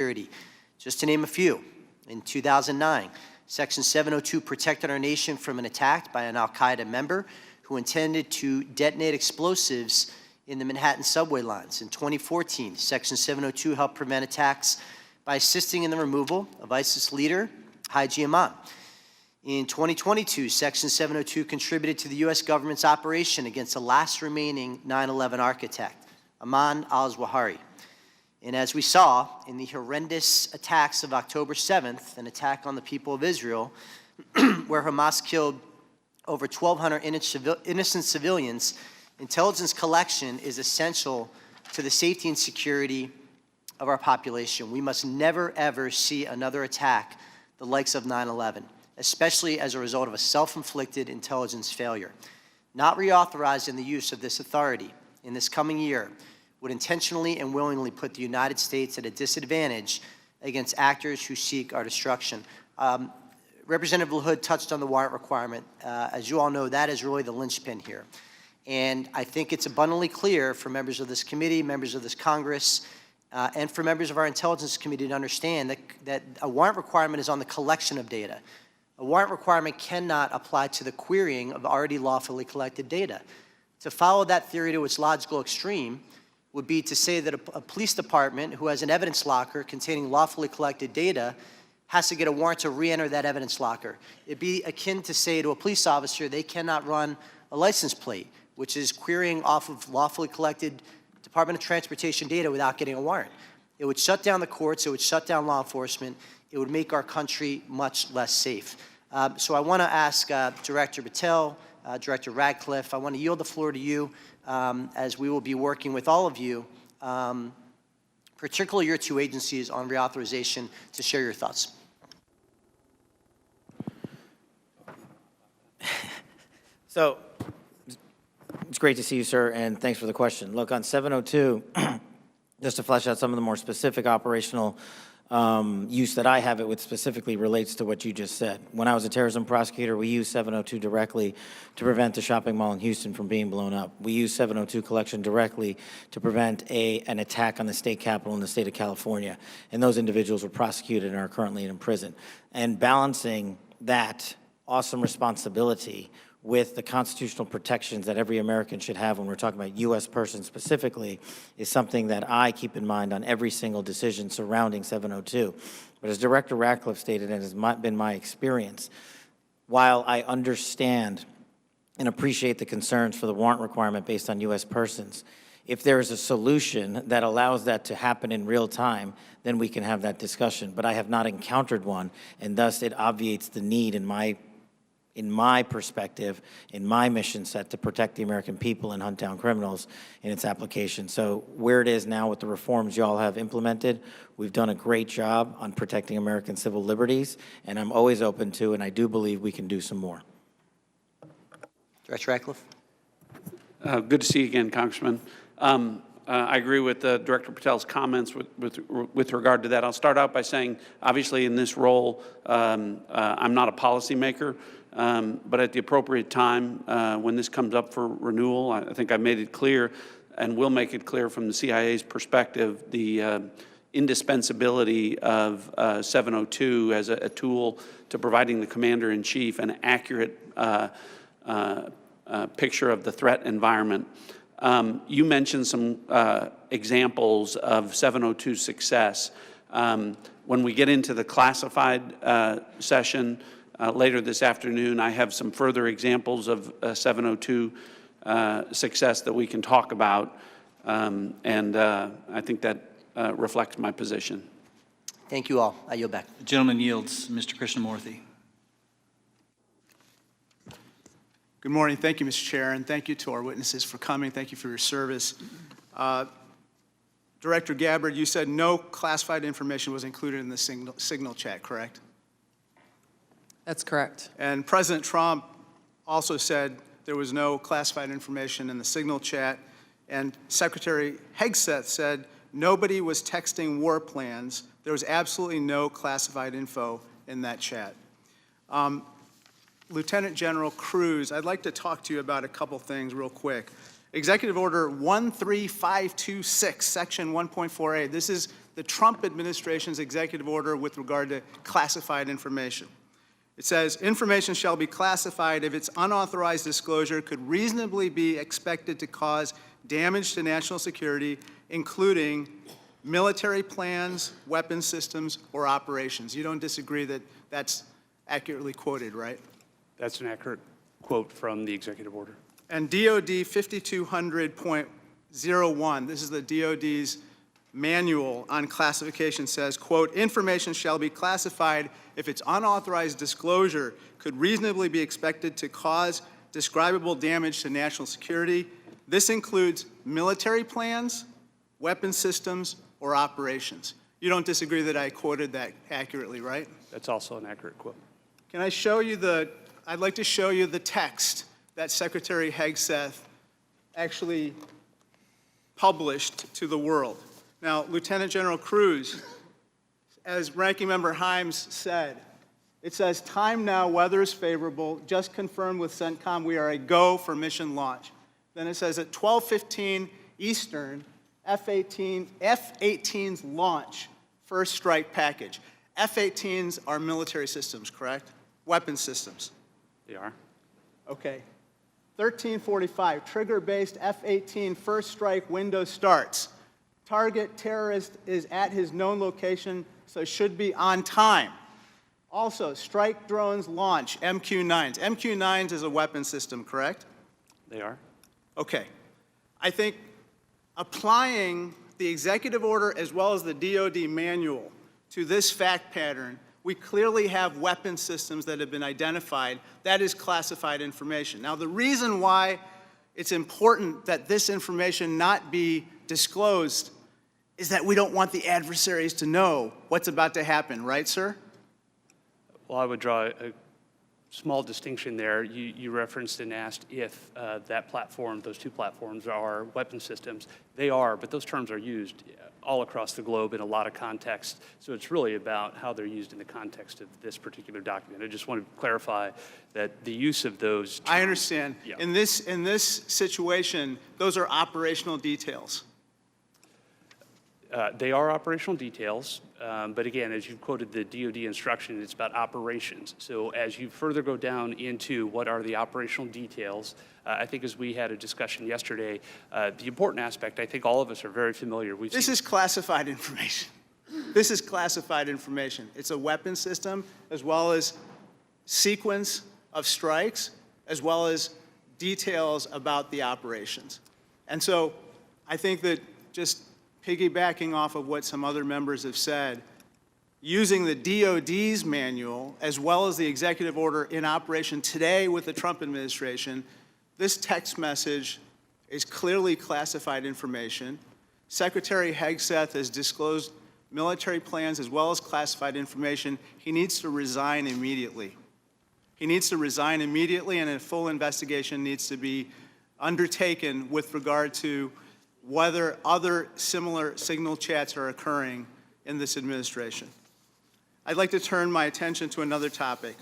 security. Just to name a few, in 2009, Section 702 protected our nation from an attack by an al-Qaeda member who intended to detonate explosives in the Manhattan subway lines. In 2014, Section 702 helped prevent attacks by assisting in the removal of ISIS leader Haji Imam. In 2022, Section 702 contributed to the U.S. government's operation against the last remaining 9/11 architect, Ayman al-Zawahiri. And as we saw in the horrendous attacks of October 7th, an attack on the people of Israel, where Hamas killed over 1,200 innocent civilians, intelligence collection is essential to the safety and security of our population. We must never, ever see another attack the likes of 9/11, especially as a result of a self-inflicted intelligence failure. Not reauthorizing the use of this authority in this coming year would intentionally and willingly put the United States at a disadvantage against actors who seek our destruction. Representative LaHood touched on the warrant requirement. As you all know, that is really the linchpin here. And I think it's abundantly clear for members of this committee, members of this Congress, and for members of our Intelligence Committee to understand that a warrant requirement is on the collection of data. A warrant requirement cannot apply to the querying of already lawfully collected data. To follow that theory to its logical extreme would be to say that a police department who has an evidence locker containing lawfully collected data has to get a warrant to re-enter that evidence locker. It'd be akin to say to a police officer they cannot run a license plate, which is querying off of lawfully collected Department of Transportation data without getting a warrant. It would shut down the courts, it would shut down law enforcement, it would make our country much less safe. So I want to ask Director Patel, Director Ratcliffe, I want to yield the floor to you as we will be working with all of you, particularly your two agencies on reauthorization, to share your thoughts. So it's great to see you, sir, and thanks for the question. Look, on 702, just to flesh out some of the more specific operational use that I have it with specifically relates to what you just said. When I was a terrorism prosecutor, we used 702 directly to prevent the shopping mall in Houston from being blown up. We used 702 collection directly to prevent an attack on the state capitol in the state of California. And those individuals were prosecuted and are currently in prison. And balancing that awesome responsibility with the constitutional protections that every American should have when we're talking about U.S. persons specifically is something that I keep in mind on every single decision surrounding 702. But as Director Ratcliffe stated, and has been my experience, while I understand and appreciate the concerns for the warrant requirement based on U.S. persons, if there is a solution that allows that to happen in real time, then we can have that discussion. But I have not encountered one, and thus it obviates the need in my perspective, in my mission set to protect the American people and hunt down criminals in its application. So where it is now with the reforms y'all have implemented, we've done a great job on protecting American civil liberties, and I'm always open to, and I do believe we can do some more. Director Ratcliffe. Good to see you again, Congressman. I agree with Director Patel's comments with regard to that. I'll start out by saying, obviously in this role, I'm not a policymaker. But at the appropriate time, when this comes up for renewal, I think I made it clear and will make it clear from the CIA's perspective the indispensability of 702 as a tool to providing the Commander-in-Chief an accurate picture of the threat environment. You mentioned some examples of 702 success. When we get into the classified session, later this afternoon, I have some further examples of 702 success that we can talk about, and I think that reflects my position. Thank you all. I yield back. The gentleman yields. Mr. Krishnamurthy. Good morning. Thank you, Mr. Chair, and thank you to our witnesses for coming. Thank you for your service. Director Gabbard, you said no classified information was included in the signal chat, correct? That's correct. And President Trump also said there was no classified information in the signal chat, and Secretary Hegseth said nobody was texting war plans. There was absolutely no classified info in that chat. Lieutenant General Cruz, I'd like to talk to you about a couple things real quick. Executive Order 13526, Section 1.4a. This is the Trump administration's executive order with regard to classified information. It says, information shall be classified if its unauthorized disclosure could reasonably be expected to cause damage to national security, including military plans, weapons systems, or operations. You don't disagree that that's accurately quoted, right? That's an accurate quote from the executive order. And DOD 5200.01, this is the DOD's manual on classification, says, quote, information shall be classified if its unauthorized disclosure could reasonably be expected to cause describable damage to national security. This includes military plans, weapon systems, or operations. You don't disagree that I quoted that accurately, right? That's also an accurate quote. Can I show you I'd like to show you the text that Secretary Hegseth actually published to the world. Now, Lieutenant General Cruz, as Ranking Member Himes said, it says, time now, weather is favorable, just confirmed with CENTCOM, we are a go for mission launch. Then it says at 12:15 Eastern, F-18s launch first strike package. F-18s are military systems, correct? Weapon systems. They are. Okay. 1345, trigger-based F-18 first strike window starts. Target terrorist is at his known location, so should be on time. Also, strike drones launch, MQ-9s. MQ-9s is a weapon system, correct? They are. Okay. I think applying the executive order as well as the DOD manual to this fact pattern, we clearly have weapon systems that have been identified. That is classified information. Now, the reason why it's important that this information not be disclosed is that we don't want the adversaries to know what's about to happen, right, sir? Well, I would draw a small distinction there. You referenced and asked if that platform, those two platforms are weapon systems. They are, but those terms are used all across the globe in a lot of contexts. So it's really about how they're used in the context of this particular document. I just want to clarify that the use of those terms, I understand. Yeah. In this situation, those are operational details. They are operational details, but again, as you quoted the DOD instruction, it's about operations. So as you further go down into what are the operational details, I think as we had a discussion yesterday, the important aspect, I think all of us are very familiar. This is classified information. This is classified information. It's a weapon system as well as sequence of strikes as well as details about the operations. And so I think that just piggybacking off of what some other members have said, using the DOD's manual as well as the executive order in operation today with the Trump administration, this text message is clearly classified information. Secretary Hegseth has disclosed military plans as well as classified information. He needs to resign immediately. He needs to resign immediately, and a full investigation needs to be undertaken with regard to whether other similar signal chats are occurring in this administration. I'd like to turn my attention to another topic.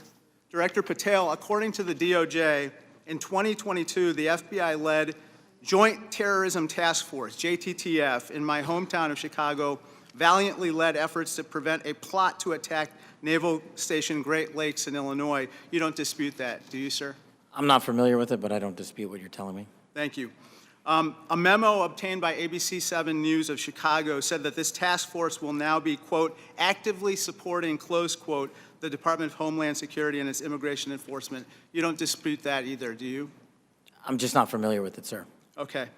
Director Patel, according to the DOJ, in 2022, the FBI led Joint Terrorism Task Force, JTTF, in my hometown of Chicago, valiantly led efforts to prevent a plot to attack Naval Station Great Lakes in Illinois. You don't dispute that, do you, sir? I'm not familiar with it, but I don't dispute what you're telling me. Thank you. A memo obtained by ABC 7 News of Chicago said that this task force will now be, quote, actively supporting, close quote, the Department of Homeland Security and its immigration enforcement. You don't dispute that either, do you? I'm just not familiar with it, sir. Okay.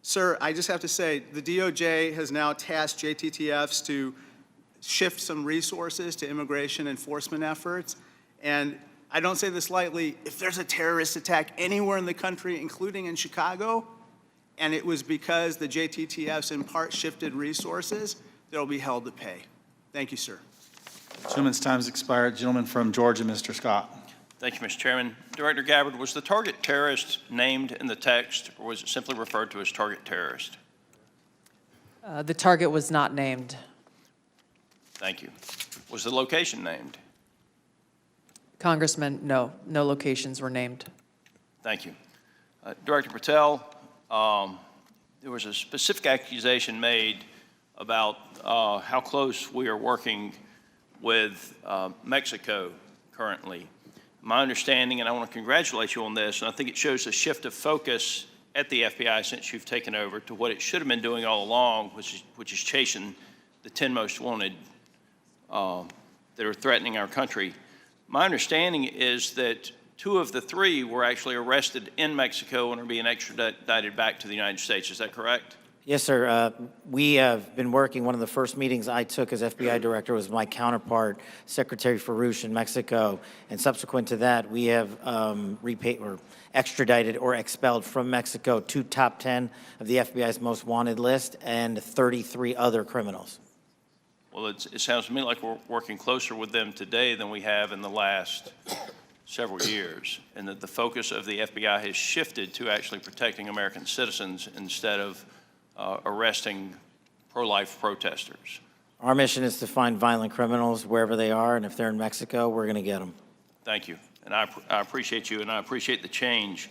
Sir, I just have to say, the DOJ has now tasked JTTFs to shift some resources to immigration enforcement efforts. And I don't say this lightly, if there's a terrorist attack anywhere in the country, including in Chicago, and it was because the JTTFs in part shifted resources, they'll be held to pay. Thank you, sir. Gentleman's time has expired. Gentleman from Georgia, Mr. Scott. Thank you, Mr. Chairman. Director Gabbard, was the target terrorist named in the text, or was it simply referred to as target terrorist? The target was not named. Thank you. Was the location named? Congressman, no locations were named. Thank you. Director Patel, there was a specific accusation made about how close we are working with Mexico currently. My understanding, and I want to congratulate you on this, and I think it shows a shift of focus at the FBI since you've taken over to what it should have been doing all along, which is chasing the 10 most wanted that are threatening our country. My understanding is that 2 of the 3 were actually arrested in Mexico and are being extradited back to the United States. Is that correct? Yes, sir. We have been working. One of the first meetings I took as FBI director was my counterpart, Secretary Farouche in Mexico. And subsequent to that, we have repaid or extradited or expelled from Mexico 2 top 10 of the FBI's most wanted list and 33 other criminals. Well, it sounds to me like we're working closer with them today than we have in the last several years, and that the focus of the FBI has shifted to actually protecting American citizens instead of arresting pro-life protesters. Our mission is to find violent criminals wherever they are, and if they're in Mexico, we're going to get them. Thank you. And I appreciate you, and I appreciate the change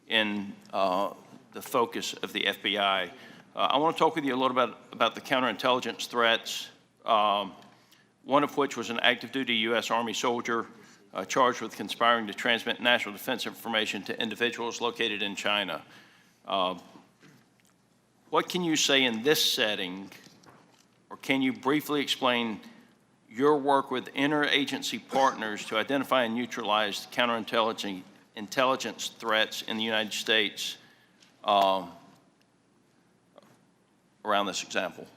in the focus of the FBI. I want to talk with you a little bit about the counterintelligence threats, one of which was an active duty U.S. Army soldier charged with conspiring to transmit national defense information to individuals located in China. What can you say in this setting, or can you briefly explain your work with interagency partners to identify and neutralize counterintelligence threats in the United States around this example?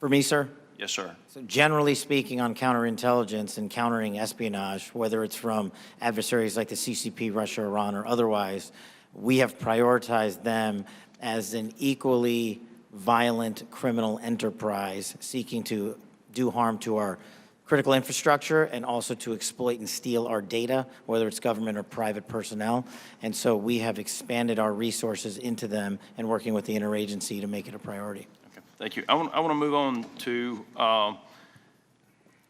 For me, sir? Yes, sir. So generally speaking, on counterintelligence and countering espionage, whether it's from adversaries like the CCP, Russia, Iran, or otherwise, we have prioritized them as an equally violent criminal enterprise seeking to do harm to our critical infrastructure and also to exploit and steal our data, whether it's government or private personnel. And so we have expanded our resources into them and working with the interagency to make it a priority. Okay, thank you. I want to move on to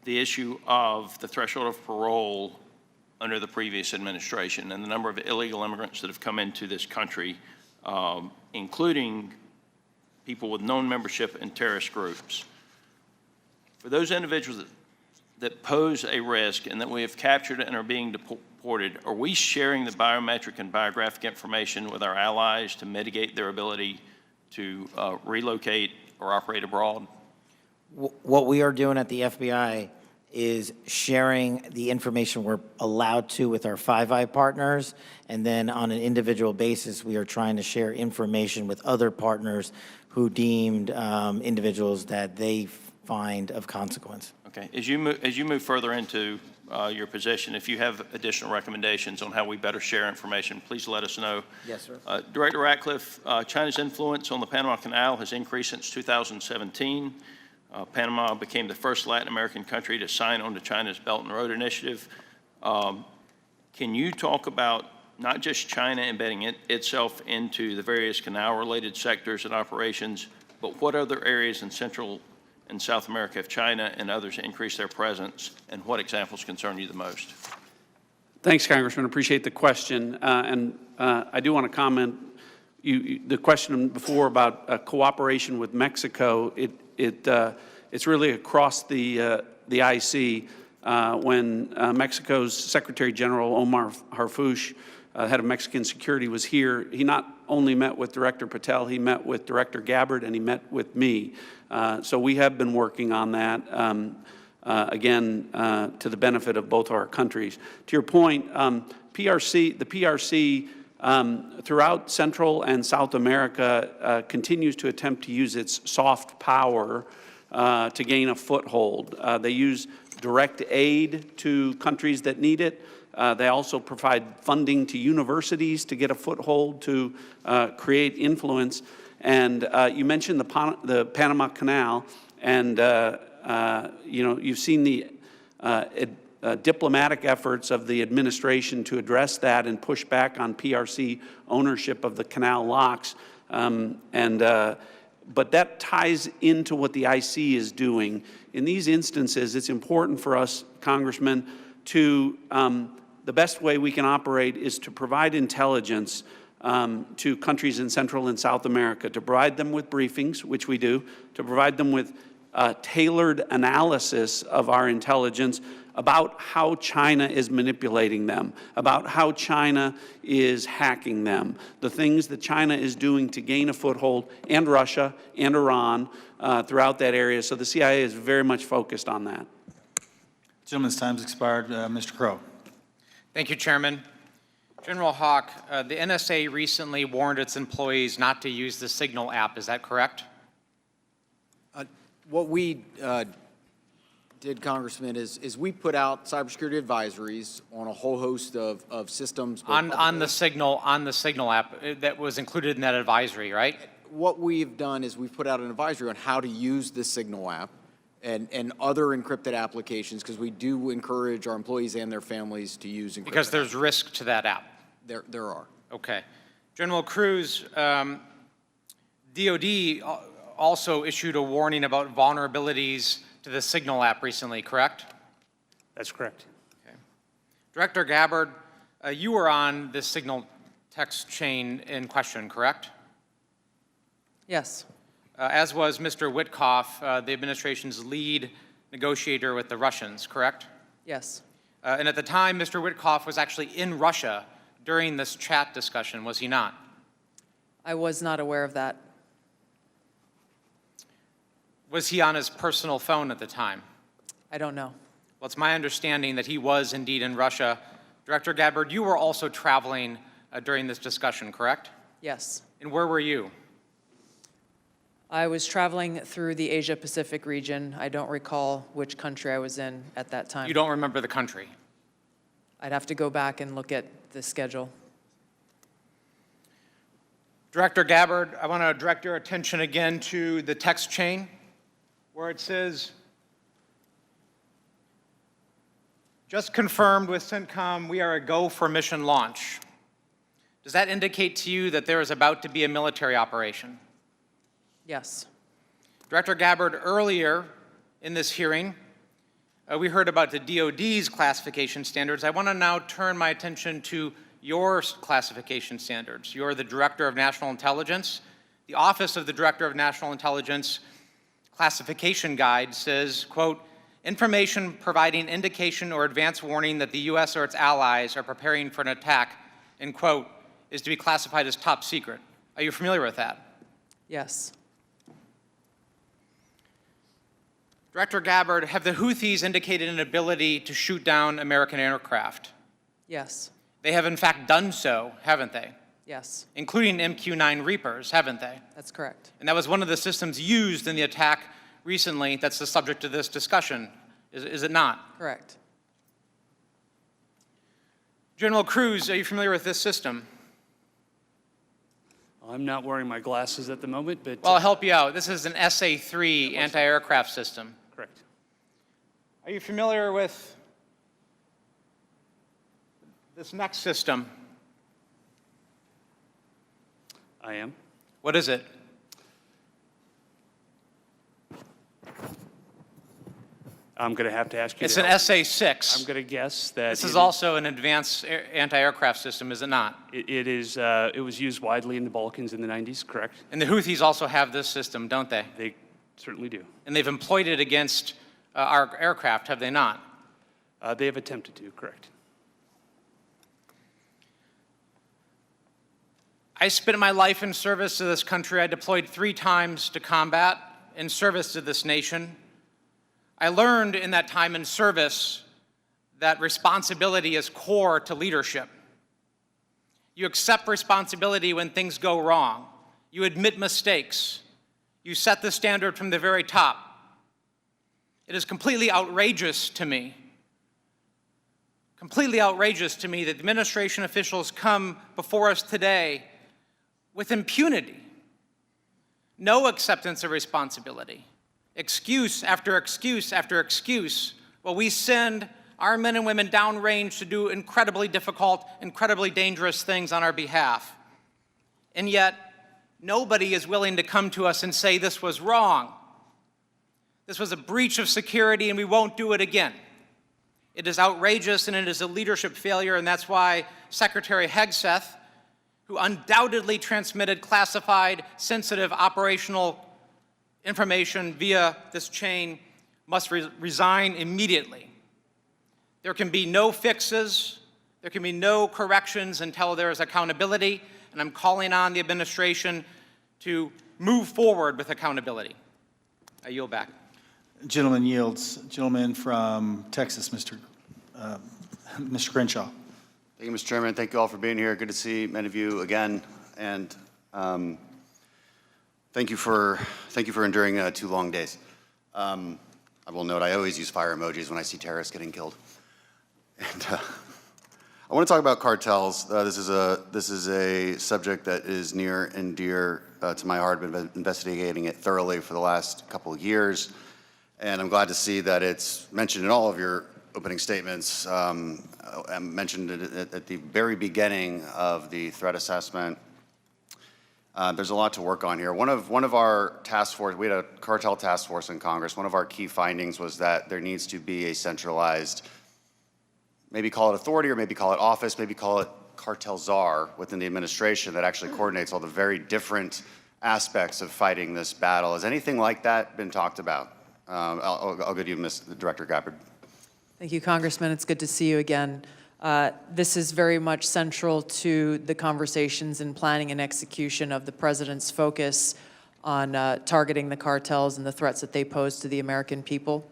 the issue of the threshold of parole under the previous administration and the number of illegal immigrants that have come into this country, including people with known membership in terrorist groups. For those individuals that pose a risk and that we have captured and are being deported, are we sharing the biometric and biographic information with our allies to mitigate their ability to relocate or operate abroad? What we are doing at the FBI is sharing the information we're allowed to with our Five Eye partners, and then on an individual basis, we are trying to share information with other partners who deemed individuals that they find of consequence. Okay. As you move further into your position, if you have additional recommendations on how we better share information, please let us know. Yes, sir. Director Ratcliffe, China's influence on the Panama Canal has increased since 2017. Panama became the first Latin American country to sign on to China's Belt and Road Initiative. Can you talk about not just China embedding itself into the various canal-related sectors and operations, but what other areas in Central and South America have China and others increased their presence, and what examples concern you the most? Thanks, Congressman. Appreciate the question. I do want to comment, the question before about cooperation with Mexico, it's really across the IC. When Mexico's Secretary General Omar Harfouch, head of Mexican security, was here, he not only met with Director Patel, he met with Director Gabbard, and he met with me. So we have been working on that, again, to the benefit of both our countries. To your point, the PRC throughout Central and South America continues to attempt to use its soft power to gain a foothold. They use direct aid to countries that need it. They also provide funding to universities to get a foothold to create influence. And you mentioned the Panama Canal, and you've seen the diplomatic efforts of the administration to address that and push back on PRC ownership of the canal locks. But that ties into what the IC is doing. In these instances, it's important for us, Congressman, to the best way we can operate is to provide intelligence to countries in Central and South America, to provide them with briefings, which we do, to provide them with tailored analysis of our intelligence about how China is manipulating them, about how China is hacking them, the things that China is doing to gain a foothold, and Russia and Iran throughout that area. So the CIA is very much focused on that. Gentleman's time's expired. Mr. Crow. Thank you, Chairman. General Hawk, the NSA recently warned its employees not to use the Signal app. Is that correct? What we did, Congressman, is we put out cybersecurity advisories on a whole host of systems. On the Signal app that was included in that advisory, right? What we've done is we've put out an advisory on how to use the Signal app and other encrypted applications, because we do encourage our employees and their families to use encrypted. Because there's risk to that app. There are. Okay. General Cruz, DOD also issued a warning about vulnerabilities to the Signal app recently, correct? That's correct. Okay. Director Gabbard, you were on this Signal text chain in question, correct? Yes. As was Mr. Witkoff, the administration's lead negotiator with the Russians, correct? Yes. And at the time, Mr. Witkoff was actually in Russia during this chat discussion, was he not? I was not aware of that. Was he on his personal phone at the time? I don't know. Well, it's my understanding that he was indeed in Russia. Director Gabbard, you were also traveling during this discussion, correct? Yes. And where were you? I was traveling through the Asia-Pacific region. I don't recall which country I was in at that time. You don't remember the country? I'd have to go back and look at the schedule. Director Gabbard, I want to direct your attention again to the text chain where it says, just confirmed with CENTCOM, we are a go for mission launch. Does that indicate to you that there is about to be a military operation? Yes. Director Gabbard, earlier in this hearing, we heard about the DOD's classification standards. I want to now turn my attention to your classification standards. You're the Director of National Intelligence. The Office of the Director of National Intelligence classification guide says, quote, information providing indication or advance warning that the U.S. or its allies are preparing for an attack, end quote, is to be classified as top secret. Are you familiar with that? Yes. Director Gabbard, have the Houthis indicated an ability to shoot down American aircraft? Yes. They have in fact done so, haven't they? Yes. Including MQ-9 Reapers, haven't they? That's correct. And that was one of the systems used in the attack recently that's the subject of this discussion, is it not? Correct. General Cruz, are you familiar with this system? I'm not wearing my glasses at the moment, but... Well, I'll help you out. This is an SA-3 anti-aircraft system. Correct. Are you familiar with this next system? I am. What is it? I'm going to have to ask you It's to an help. SA-6. I'm going to guess that... This is also an advanced anti-aircraft system, is it not? It was used widely in the Balkans in the 90s, correct? And the Houthis also have this system, don't they? They certainly do. And they've employed it against our aircraft, have they not? They have attempted to, correct. I spent my life in service to this country. I deployed 3 times to combat in service to this nation. I learned in that time in service that responsibility is core to leadership. You accept responsibility when things go wrong. You admit mistakes. You set the standard from the very top. It is completely outrageous to me that administration officials come before us today with impunity, no acceptance of responsibility, excuse after excuse after excuse, while we send our men and women downrange to do incredibly difficult, incredibly dangerous things on our behalf. And yet, nobody is willing to come to us and say this was wrong. This was a breach of security and we won't do it again. It is outrageous and it is a leadership failure, and that's why Secretary Hegseth, who undoubtedly transmitted classified, sensitive operational information via this chain must resign immediately. There can be no fixes, there can be no corrections until there is accountability, and I'm calling on the administration to move forward with accountability. I yield back. Gentleman yields. Gentleman from Texas, Mr. Crenshaw. Thank you, Mr. Chairman. Thank you all for being here. Good to see many of you again, and thank you for enduring 2 long days. I will note I always use fire emojis when I see terrorists getting killed. And I want to talk about cartels. This is a subject that is near and dear to my heart. I've been investigating it thoroughly for the last couple of years, and I'm glad to see that it's mentioned in all of your opening statements. I mentioned it at the very beginning of the threat assessment. There's a lot to work on here. One of our task force, we had a cartel task force in Congress. One of our key findings was that there needs to be a centralized, maybe call it authority or maybe call it office, maybe call it cartel czar within the administration that actually coordinates all the very different aspects of fighting this battle. Has anything like that been talked about? I'll go to you, Ms. Director Gabbard. Thank you, Congressman. It's good to see you again. This is very much central to the conversations and planning and execution of the President's focus on targeting the cartels and the threats that they pose to the American people.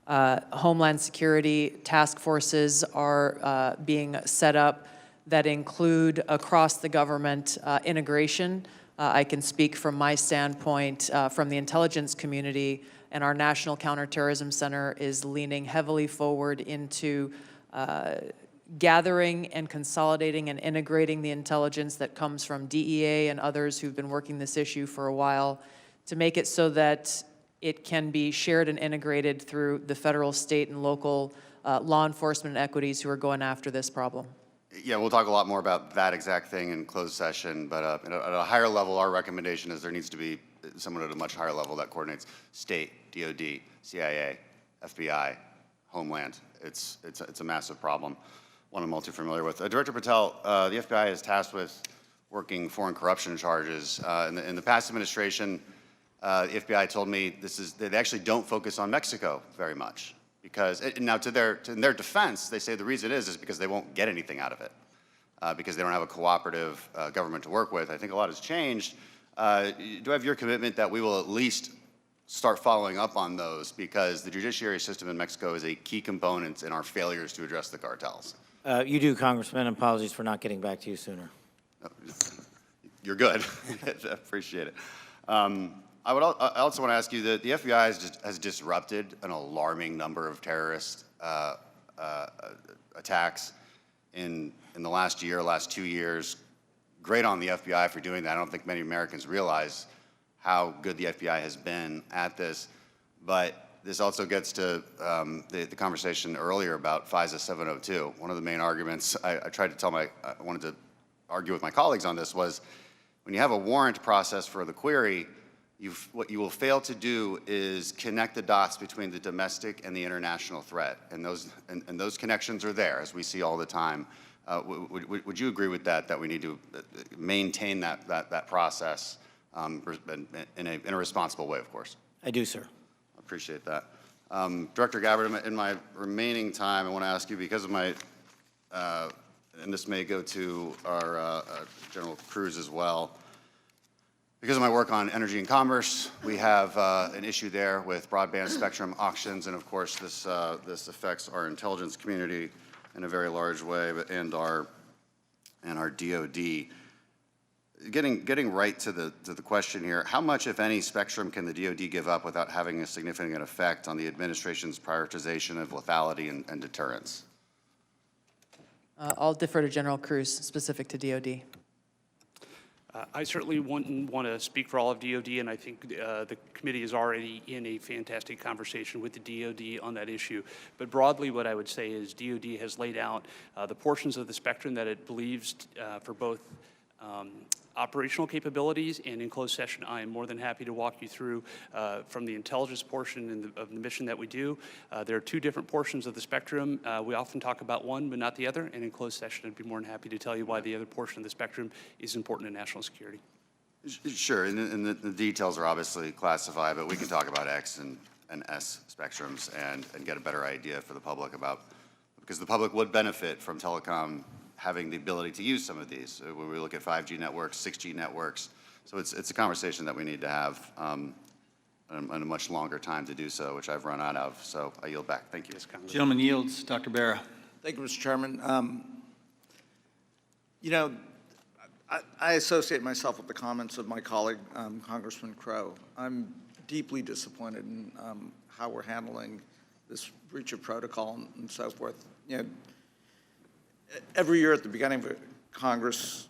Homeland Security task forces are being set up that include across the government integration. I can speak from my standpoint from the intelligence community, and our National Counterterrorism Center is leaning heavily forward into gathering and consolidating and integrating the intelligence that comes from DEA and others who've been working this issue for a while to make it so that it can be shared and integrated through the federal, state, and local law enforcement equities who are going after this problem. Yeah, we'll talk a lot more about that exact thing in closed session, but at a higher level, our recommendation is there needs to be someone at a much higher level that coordinates state, DOD, CIA, FBI, Homeland. It's a massive problem, one I'm all too familiar with. Director Patel, the FBI is tasked with working foreign corruption charges. In the past administration, the FBI told me they actually don't focus on Mexico very much because, now in their defense, they say the reason is because they won't get anything out of it because they don't have a cooperative government to work with. I think a lot has changed. Do I have your commitment that we will at least start following up on those because the judiciary system in Mexico is a key component in our failures to address the cartels? You do, Congressman. Apologies for not getting back to you sooner. You're good. I appreciate it. I also want to ask you that the FBI has disrupted an alarming number of terrorist attacks in the last 2 years. Great on the FBI for doing that. I don't think many Americans realize how good the FBI has been at this. But this also gets to the conversation earlier about FISA 702. One of the main arguments I wanted to argue with my colleagues on this was when you have a warrant process for the query, what you will fail to do is connect the dots between the domestic and the international threat. And those connections are there, as we see all the time. Would you agree with that we need to maintain that process in a responsible way, of course? I do, sir. I appreciate that. Director Gabbard, in my remaining time, I want to ask you, because of my, and this may go to our General Cruz as well, because of my work on energy and commerce, we have an issue there with broadband spectrum auctions, and of course this affects our intelligence community in a very large way, and our DOD. Getting right to the question here, how much, if any, spectrum can the DOD give up without having a significant effect on the administration's prioritization of lethality and deterrence? I'll defer to General Cruz, specific to DOD. I certainly wouldn't want to speak for all of DOD, and I think the committee is already in a fantastic conversation with the DOD on that issue. But broadly, what I would say is DOD has laid out the portions of the spectrum that it believes for both operational capabilities, and in closed session, I am more than happy to walk you through from the intelligence portion of the mission that we do. There are two different portions of the spectrum. We often talk about one, but not the other, and in closed session, I'd be more than happy to tell you why the other portion of the spectrum is important to national security. Sure, and the details are obviously classified, but we can talk about X and S spectrums and get a better idea for the public about, because the public would benefit from telecom having the ability to use some of these. When we look at 5G networks, 6G networks, so it's a conversation that we need to have and a much longer time to do so, which I've run out of, so I yield back. Thank you. Gentleman yields. Dr. Barra. Thank you, Mr. Chairman. You know, I associate myself with the comments of my colleague, Congressman Crow. I'm deeply disappointed in how we're handling this breach of protocol and so forth. You know, every year at the beginning of Congress,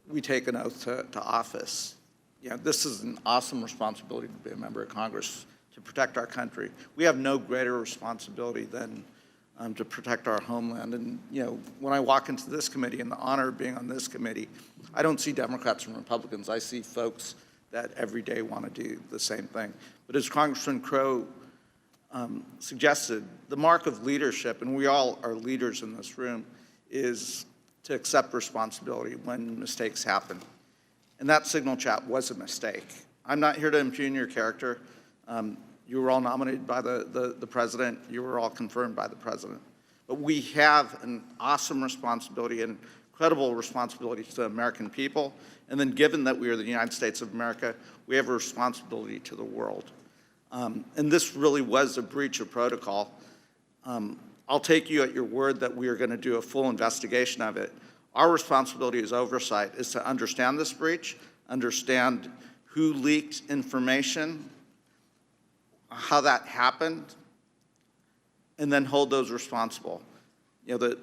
we take an oath to office. You know, this is an awesome responsibility to be a member of Congress, to protect our country. We have no greater responsibility than to protect our homeland. And, you know, when I walk into this committee and the honor of being on this committee, I don't see Democrats and Republicans. I see folks that every day want to do the same thing. But as Congressman Crow suggested, the mark of leadership, and we all are leaders in this room, is to accept responsibility when mistakes happen. And that signal chat was a mistake. I'm not here to impugn your character. You were all nominated by the president. You were all confirmed by the president. But we have an awesome responsibility and incredible responsibility to the American people. And then given that we are the United States of America, we have a responsibility to the world. And this really was a breach of protocol. I'll take you at your word that we are going to do a full investigation of it. Our responsibility as oversight is to understand this breach, understand who leaked information, how that happened, and then hold those responsible. You know,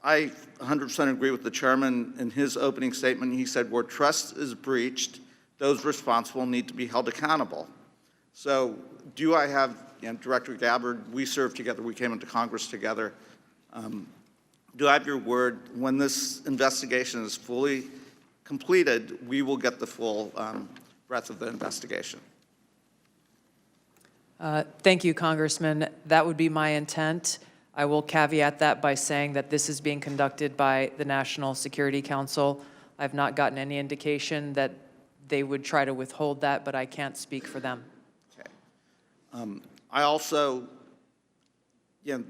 I 100% agree with the chairman in his opening statement. He said, where trust is breached, those responsible need to be held accountable. So do I have, you know, Director Gabbard, we served together, we came into Congress together. Do I have your word, when this investigation is fully completed, we will get the full breadth of the investigation? Thank you, Congressman. That would be my intent. I will caveat that by saying that this is being conducted by the National Security Council. I've not gotten any indication that they would try to withhold that, but I can't speak for them. Okay. I also, you know,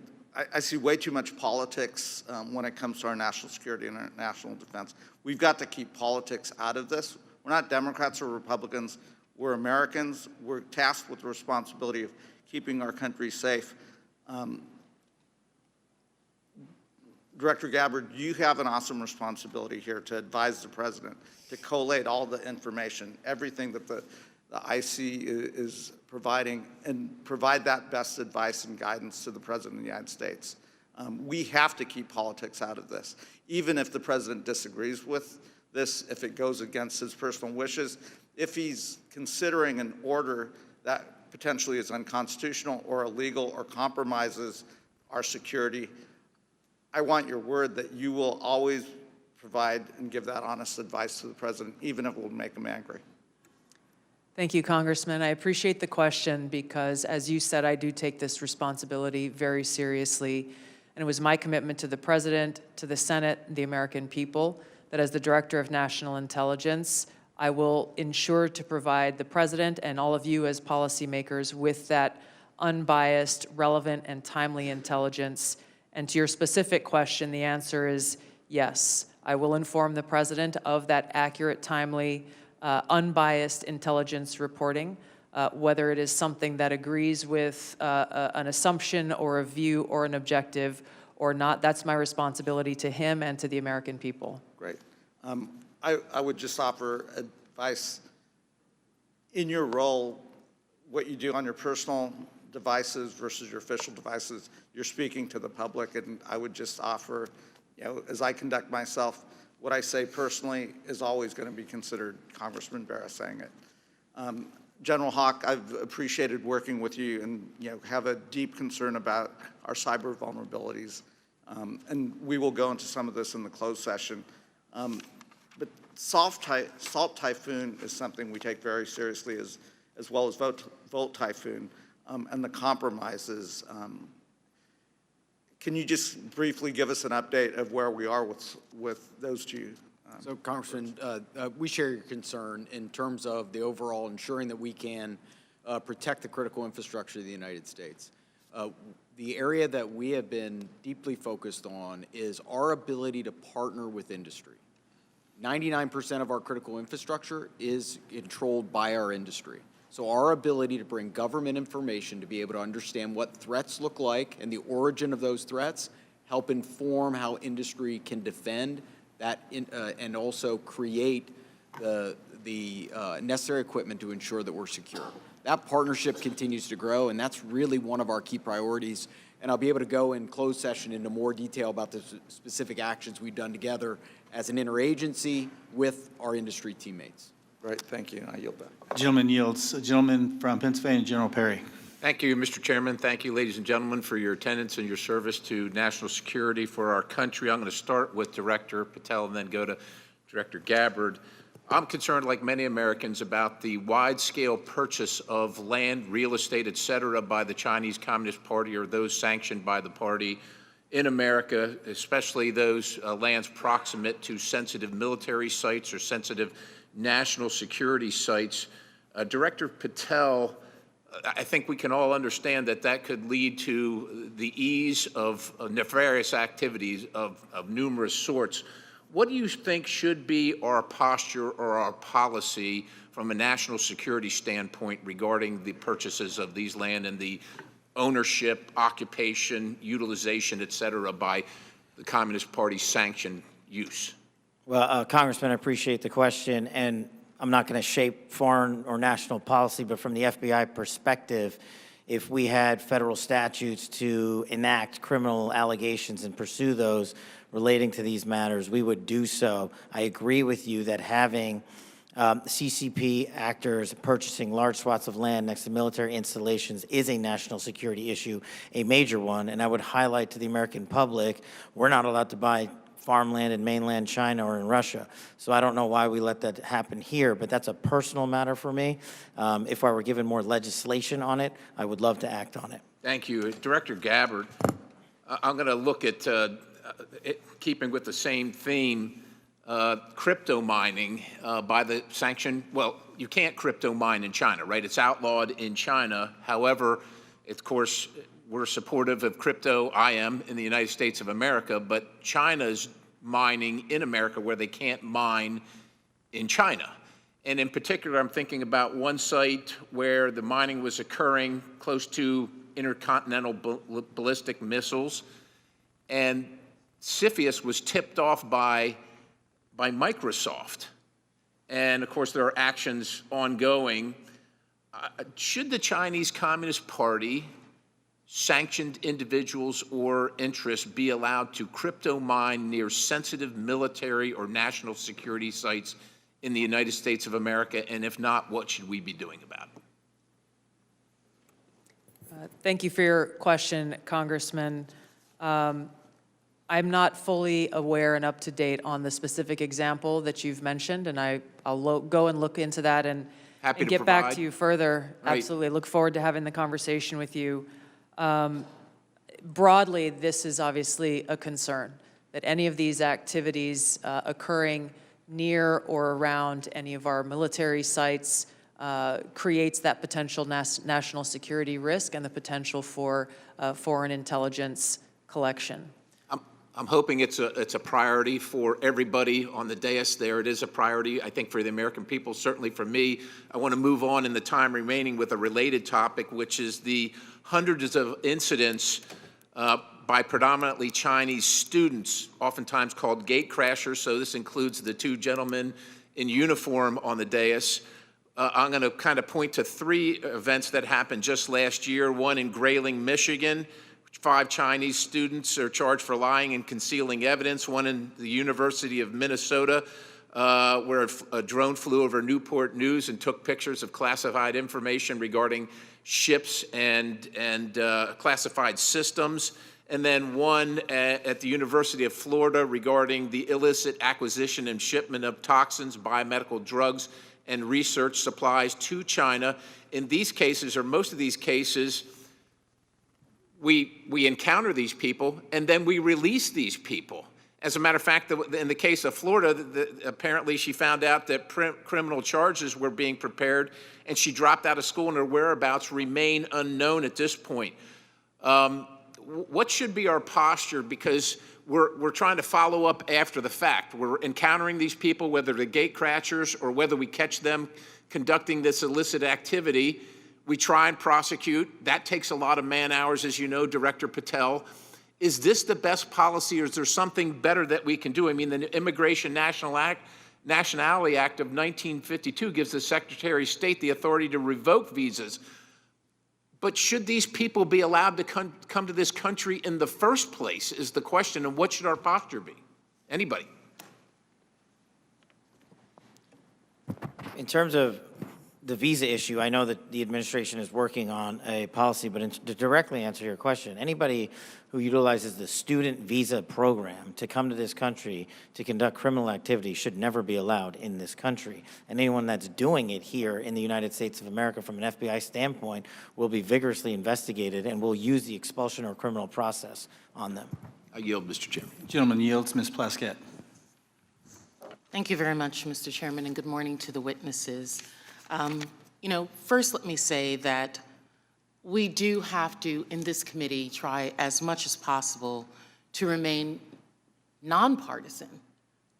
I see way too much politics when it comes to our national security and our national defense. We've got to keep politics out of this. We're not Democrats or Republicans. We're Americans. We're tasked with the responsibility of keeping our country safe. Director Gabbard, you have an awesome responsibility here to advise the president, to collate all the information, everything that the IC is providing, and provide that best advice and guidance to the President of the United States. We have to keep politics out of this. Even if the President disagrees with this, if it goes against his personal wishes, if he's considering an order that potentially is unconstitutional or illegal or compromises our security, I want your word that you will always provide and give that honest advice to the President, even if it will make him angry. Thank you, Congressman. I appreciate the question because, as you said, I do take this responsibility very seriously. And it was my commitment to the President, to the Senate, the American people, that as the Director of National Intelligence, I will ensure to provide the President and all of you as policymakers with that unbiased, relevant, and timely intelligence. And to your specific question, the answer is yes. I will inform the President of that accurate, timely, unbiased intelligence reporting, whether it is something that agrees with an assumption or a view or an objective or not. That's my responsibility to him and to the American people. Great. I would just offer advice. In your role, what you do on your personal devices versus your official devices, you're speaking to the public, and I would just offer, you know, as I conduct myself, what I say personally is always going to be considered Congressman Barra saying it. General Hawk, I've appreciated working with you and, you know, have a deep concern about our cyber vulnerabilities. And we will go into some of this in the closed session. But Salt typhoon is something we take very seriously, as well as volt typhoon, and the compromises. Can you just briefly give us an update of where we are with those two? So, Congressman, we share your concern in terms of the overall ensuring that we can protect the critical infrastructure of the United States. The area that we have been deeply focused on is our ability to partner with industry. 99% of our critical infrastructure is controlled by our industry. So our ability to bring government information to be able to understand what threats look like and the origin of those threats, help inform how industry can defend that and also create the necessary equipment to ensure that we're secure. That partnership continues to grow, and that's really one of our key priorities. And I'll be able to go in closed session into more detail about the specific actions we've done together as an interagency with our industry teammates. Great, thank you. I yield back. Gentleman yields. Gentleman from Pennsylvania, General Perry. Thank you, Mr. Chairman. Thank you, ladies and gentlemen, for your attendance and your service to national security for our country. I'm going to start with Director Patel and then go to Director Gabbard. I'm concerned, like many Americans, about the wide-scale purchase of land, real estate, et cetera, by the Chinese Communist Party or those sanctioned by the party in America, especially those lands proximate to sensitive military sites or sensitive national security sites. Director Patel, I think we can all understand that that could lead to the ease of nefarious activities of numerous sorts. What do you think should be our posture or our policy from a national security standpoint regarding the purchases of these land and the ownership, occupation, utilization, et cetera, by the Communist Party sanctioned use? Well, Congressman, I appreciate the question, and I'm not going to shape foreign or national policy, but from the FBI perspective, if we had federal statutes to enact criminal allegations and pursue those relating to these matters, we would do so. I agree with you that having CCP actors purchasing large swaths of land next to military installations is a national security issue, a major one, and I would highlight to the American public, we're not allowed to buy farmland in mainland China or in Russia. So I don't know why we let that happen here, but that's a personal matter for me. If I were given more legislation on it, I would love to act on it. Thank you. Director Gabbard, I'm going to look at, keeping with the same theme, crypto mining by the sanction. Well, you can't crypto mine in China, right? It's outlawed in China. However, of course, we're supportive of crypto, I am, in the United States of America, but China's mining in America where they can't mine in China. And in particular, I'm thinking about one site where the mining was occurring close to intercontinental ballistic missiles, and CFIUS was tipped off by Microsoft. And of course, there are actions ongoing. Should the Chinese Communist Party, sanctioned individuals or interests be allowed to crypto mine near sensitive military or national security sites in the United States of America? And if not, what should we be doing about it? Thank you for your question, Congressman. I'm not fully aware and up to date on the specific example that you've mentioned, and I'll go and look into that and get back to you further. Right. Absolutely. Look forward to having the conversation with you. Broadly, this is obviously a concern, that any of these activities occurring near or around any of our military sites creates that potential national security risk and the potential for foreign intelligence collection. I'm hoping it's a priority for everybody on the dais there. It is a priority, I think, for the American people, certainly for me. I want to move on in the time remaining with a related topic, which is the hundreds of incidents by predominantly Chinese students, oftentimes called gate crashers. So this includes the two gentlemen in uniform on the dais. I'm going to kind of point to three events that happened just last year. One in Grayling, Michigan. 5 Chinese students are charged for lying and concealing evidence. One in the University of Minnesota, where a drone flew over Newport News and took pictures of classified information regarding ships and classified systems. and then one at the University of Florida regarding the illicit acquisition and shipment of toxins, biomedical drugs, and research supplies to China. In these cases, or most of these cases, we encounter these people, and then we release these people. As a matter of fact, in the case of Florida, apparently she found out that criminal charges were being prepared, and she dropped out of school, and her whereabouts remain unknown at this point. What should be our posture? Because we're trying to follow up after the fact. We're encountering these people, whether they're gatecrashers or whether we catch them conducting this illicit activity. We try and prosecute. That takes a lot of man hours, as you know, Director Patel. Is this the best policy, or is there something better that we can do? I mean, the Immigration Nationality Act of 1952 gives the Secretary of State the authority to revoke visas. But should these people be allowed to come to this country in the first place is the question, and what should our posture be? Anybody? In terms of the visa issue, I know that the administration is working on a policy, but to directly answer your question, anybody who utilizes the student visa program to come to this country to conduct criminal activity should never be allowed in this country. And anyone that's doing it here in the United States of America from an FBI standpoint will be vigorously investigated, and will use the expulsion or criminal process on them. I yield, Mr. Chairman. Gentleman yields. Ms. Plaskett. Thank you very much, Mr. Chairman, and good morning to the witnesses. First let me say that we do have to, in this committee, try as much as possible to remain nonpartisan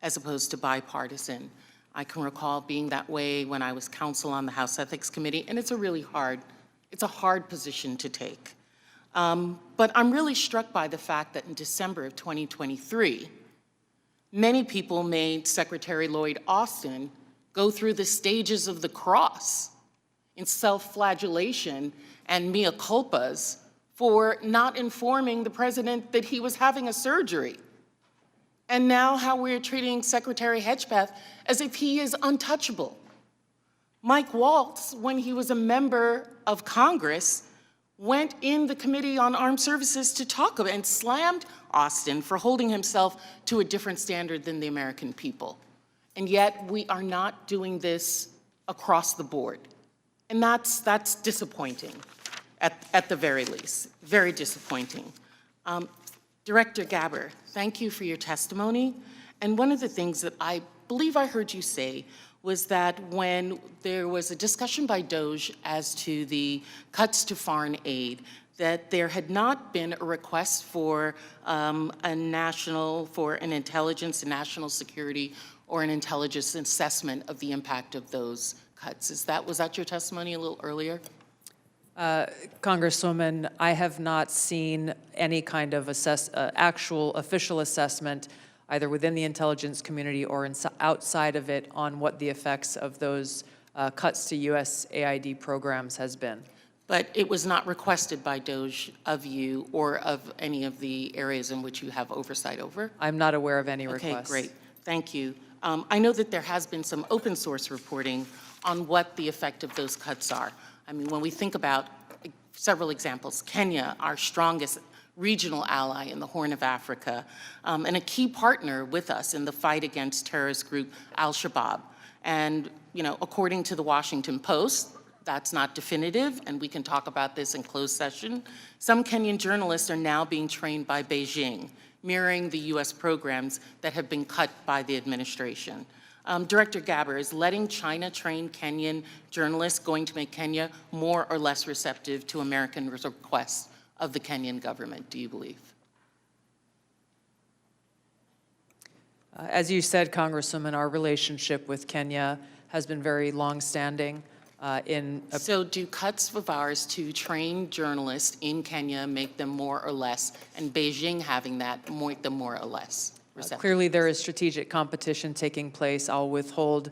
as opposed to bipartisan. I can recall being that way when I was counsel on the House Ethics Committee, and it's a hard position to take. But I'm really struck by the fact that in December of 2023, many people made Secretary Lloyd Austin go through the stages of the cross in self-flagellation and mea culpas for not informing the president that he was having a surgery. And now how we're treating Secretary Hedgepeth as if he is untouchable. Mike Waltz, when he was a member of Congress, went in the Committee on Armed Services to talk about and slammed Austin for holding himself to a different standard than the American people. And yet we are not doing this across the board. And that's disappointing at the very least, very disappointing. Director Gabbard, thank you for your testimony. And one of the things that I believe I heard you say was that when there was a discussion by DOJ as to the cuts to foreign aid, that there had not been a request for an intelligence and national security or an intelligence assessment of the impact of those cuts. Was that your testimony a little earlier? Congresswoman, I have not seen any kind of actual official assessment either within the intelligence community or outside of it on what the effects of those cuts to USAID programs has been. But it was not requested by DOJ of you or of any of the areas in which you have oversight over? I'm not aware of any requests. Okay, great. Thank you. I know that there has been some open source reporting on what the effect of those cuts are. I mean, when we think about several examples, Kenya, our strongest regional ally in the Horn of Africa, and a key partner with us in the fight against terrorist group Al-Shabaab. And, according to the Washington Post, that's not definitive, and we can talk about this in closed session. Some Kenyan journalists are now being trained by Beijing, mirroring the US programs that have been cut by the administration. Director Gabbard, is letting China train Kenyan journalists going to make Kenya more or less receptive to American requests of the Kenyan government, do you believe? As you said, Congresswoman, our relationship with Kenya has been very long-standing. So do cuts of ours to train journalists in Kenya make them more or less, and Beijing having that make them more or less receptive? Clearly, there is strategic competition taking place. I'll withhold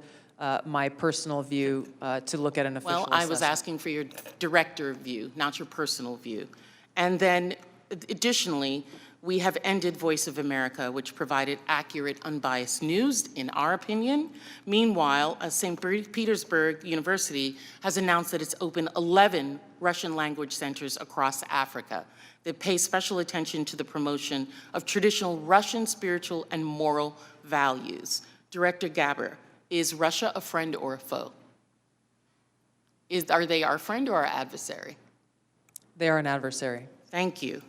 my personal view to look at an official assessment. Well, I was asking for your director view, not your personal view. And then, additionally, We have ended Voice of America, which provided accurate, unbiased news, in our opinion. Meanwhile, St. Petersburg University has announced that it's opened 11 Russian language centers across Africa that pay special attention to the promotion of traditional Russian spiritual and moral values. Director Gabbard, is Russia a friend or a foe? Are they our friend or our adversary? They are an adversary. Thank you.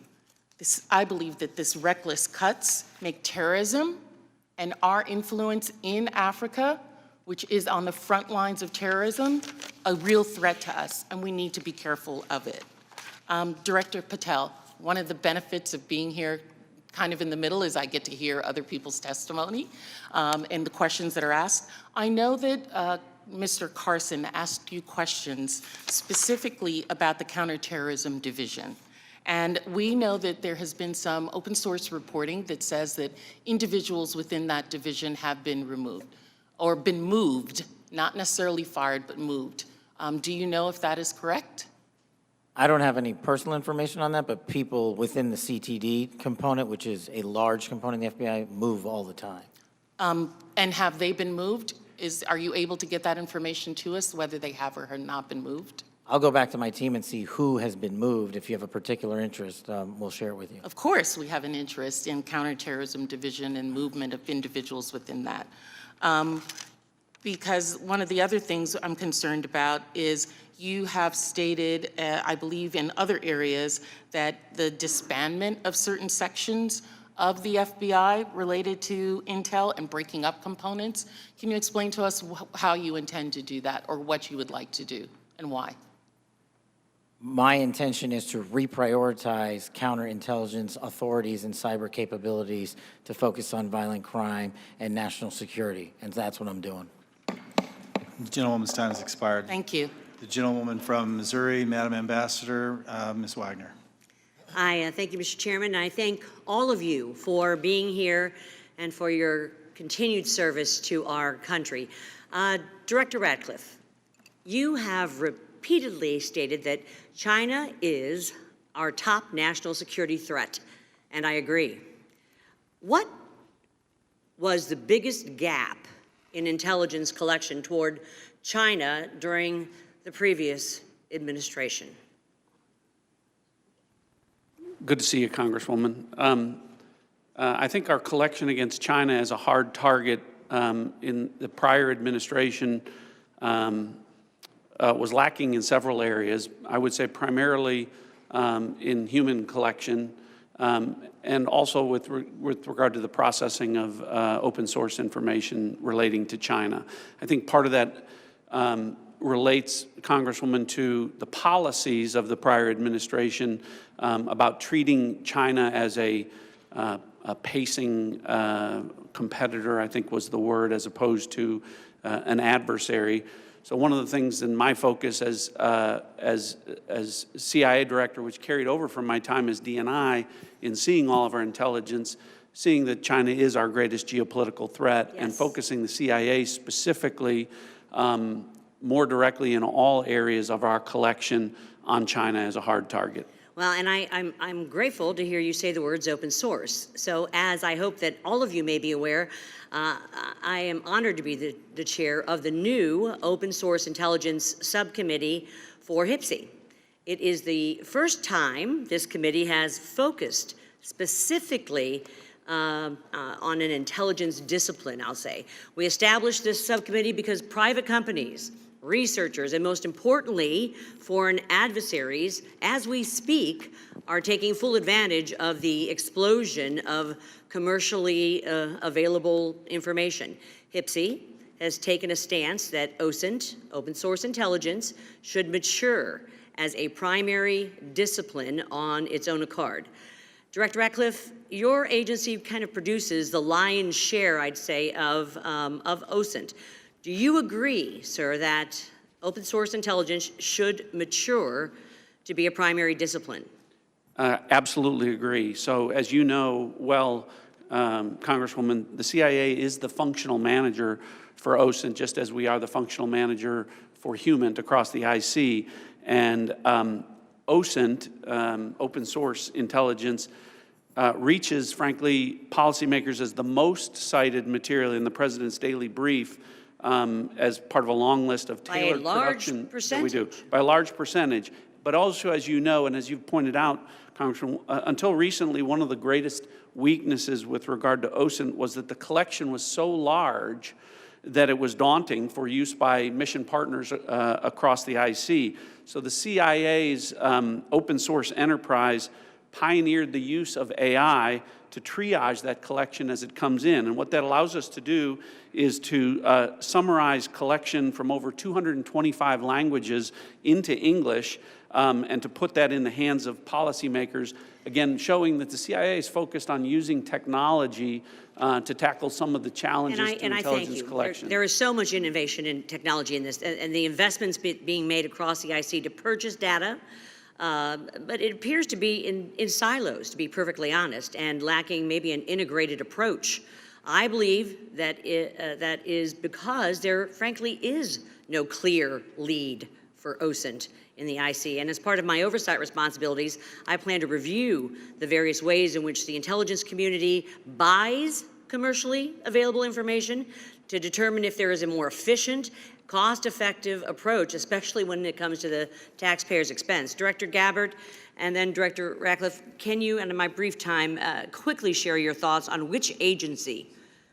I believe that this reckless cuts make terrorism and our influence in Africa, which is on the front lines of terrorism, a real threat to us, and we need to be careful of it. Director Patel, one of the benefits of being here kind of in the middle is I get to hear other people's testimony and the questions that are asked. I know that Mr. Carson asked you questions specifically about the Counterterrorism Division. And we know that there has been some open source reporting that says that individuals within that division have been removed, or been moved, not necessarily fired, but moved. Do you know if that is correct? I don't have any personal information on that, but people within the CTD component, which is a large component of the FBI, move all the time. And have they been moved? Are you able to get that information to us, whether they have or have not been moved? I'll go back to my team and see who has been moved. If you have a particular interest, we'll share it with you. Of course, we have an interest in Counterterrorism Division and movement of individuals within that. Because one of the other things I'm concerned about is you have stated, I believe in other areas, that the disbandment of certain sections of the FBI related to intel and breaking up components. Can you explain to us how you intend to do that, or what you would like to do and why? My intention is to reprioritize counterintelligence authorities and cyber capabilities to focus on violent crime and national security, and that's what I'm doing. The gentlewoman's time has expired. Thank you. The gentlewoman from Missouri, Madam Ambassador, Ms. Wagner. I thank you, Mr. Chairman. I thank all of you for being here and for your continued service to our country. Director Ratcliffe, you have repeatedly stated that China is our top national security threat, and I agree. What was the biggest gap in intelligence collection toward China during the previous administration? Good to see you, Congresswoman. I think our collection against China as a hard target in the prior administration was lacking in several areas. I would say primarily in human collection and also with regard to the processing of open source information relating to China. I think part of that relates, Congresswoman, to the policies of the prior administration about treating China as a pacing competitor, I think was the word, as opposed to an adversary. So one of the things in my focus as CIA director, which carried over from my time as DNI, in seeing all of our intelligence, seeing that China is our greatest geopolitical threat, yes, and focusing the CIA specifically more directly in all areas of our collection on China as a hard target. Well, and I'm grateful to hear you say the words open source. So as I hope that all of you may be aware, I am honored to be the chair of the new Open Source Intelligence Subcommittee for HPSI. It is the first time this committee has focused specifically on an intelligence discipline, I'll say. We established this subcommittee because private companies, researchers, and most importantly, foreign adversaries, as we speak, are taking full advantage of the explosion of commercially available information. HPSI has taken a stance that OSINT, open source intelligence, should mature as a primary discipline on its own accord. Director Ratcliffe, your agency kind of produces the lion's share, I'd say, of OSINT. Do you agree, sir, that open source intelligence should mature to be a primary discipline? Absolutely agree. So as you know well, Congresswoman, the CIA is the functional manager for OSINT, just as we are the functional manager for HUMINT across the IC. And OSINT, open source intelligence, reaches, frankly, policymakers as the most cited material in the president's daily brief as part of a long list of By a tailored large production that we do. percentage. By a large percentage. But also, as you know, and as you've pointed out, Congressman, until recently, one of the greatest weaknesses with regard to OSINT was that the collection was so large that it was daunting for use by mission partners across the IC. So the CIA's open source enterprise pioneered the use of AI to triage that collection as it comes in. And what that allows us to do is to summarize collection from over 225 languages into English and to put that in the hands of policymakers, again, showing that the CIA is focused on using technology to tackle some of the challenges to And I thank intelligence you. collection. There is so much innovation in technology in this, and the investments being made across the IC to purchase data, but it appears to be in silos, to be perfectly honest, and lacking maybe an integrated approach. I believe that that is because there, frankly, is no clear lead for OSINT in the IC. And as part of my oversight responsibilities, I plan to review the various ways in which the intelligence community buys commercially available information to determine if there is a more efficient, cost-effective approach, especially when it comes to the taxpayer's expense. Director Gabbard and then Director Ratcliffe, can you, and in my brief time, quickly share your thoughts on which agency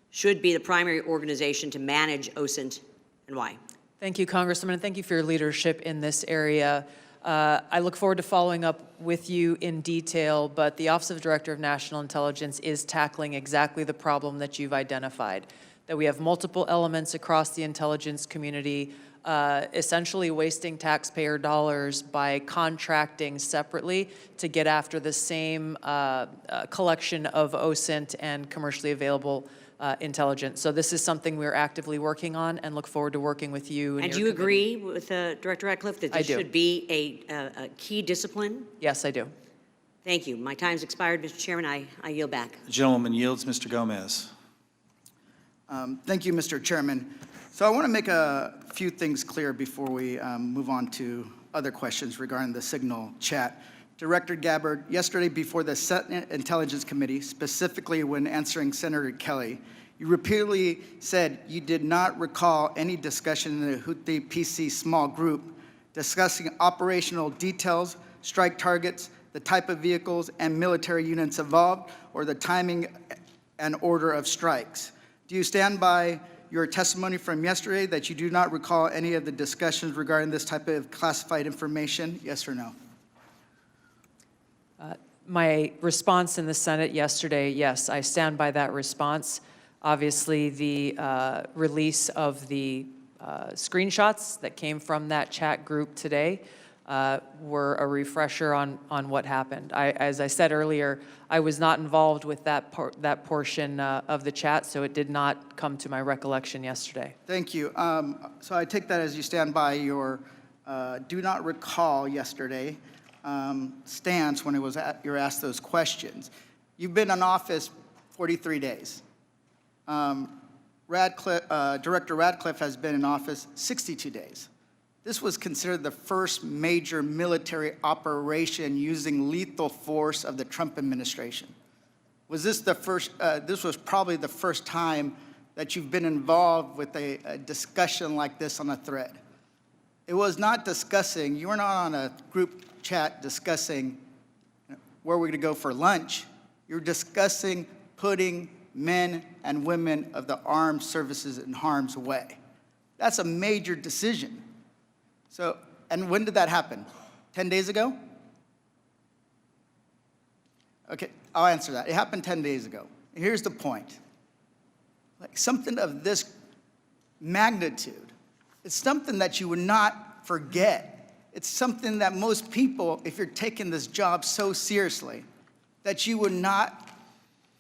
should be the primary organization to manage OSINT and why? Thank you, Congressman, and thank you for your leadership in this area. I look forward to following up with you in detail, but the Office of Director of National Intelligence is tackling exactly the problem that you've identified, that we have multiple elements across the intelligence community, essentially wasting taxpayer dollars by contracting separately to get after the same collection of OSINT and commercially available intelligence. So this is something we're actively working on and look forward to working with you. And do you agree with Director Ratcliffe that this should be a key discipline? Yes, I do. Thank you. My time's expired, Mr. Chairman. I yield back. The gentleman yields. Mr. Gomez. Thank you, Mr. Chairman. So I want to make a few things clear before we move on to other questions regarding the signal chat. Director Gabbard, yesterday before the Senate Intelligence Committee, specifically when answering Senator Kelly, you repeatedly said you did not recall any discussion in the Houthi PC small group discussing operational details, strike targets, the type of vehicles and military units involved, or the timing and order of strikes. Do you stand by your testimony from yesterday that you do not recall any of the discussions regarding this type of classified information? Yes or no? My response in the Senate yesterday, yes, I stand by that response. Obviously, the release of the screenshots that came from that chat group today were a refresher on what happened. As I said earlier, I was not involved with that portion of the chat, so it did not come to my recollection yesterday. Thank you. So I take that as you stand by your do not recall yesterday stance when you're asked those questions. You've been in office 43 days. Director Ratcliffe has been in office 62 days. This was considered the first major military operation using lethal force of the Trump administration. Was this the first, this was probably the first time that you've been involved with a discussion like this on a thread. It was not discussing, you were not on a group chat discussing where we're gonna go for lunch. You're discussing putting men and women of the armed services in harm's way. That's a major decision. So, and when did that happen? 10 days ago? Okay, I'll answer that. It happened 10 days ago. Here's the point. Like something of this magnitude, it's something that you would not forget. It's something that most people, if you're taking this job so seriously, that you would not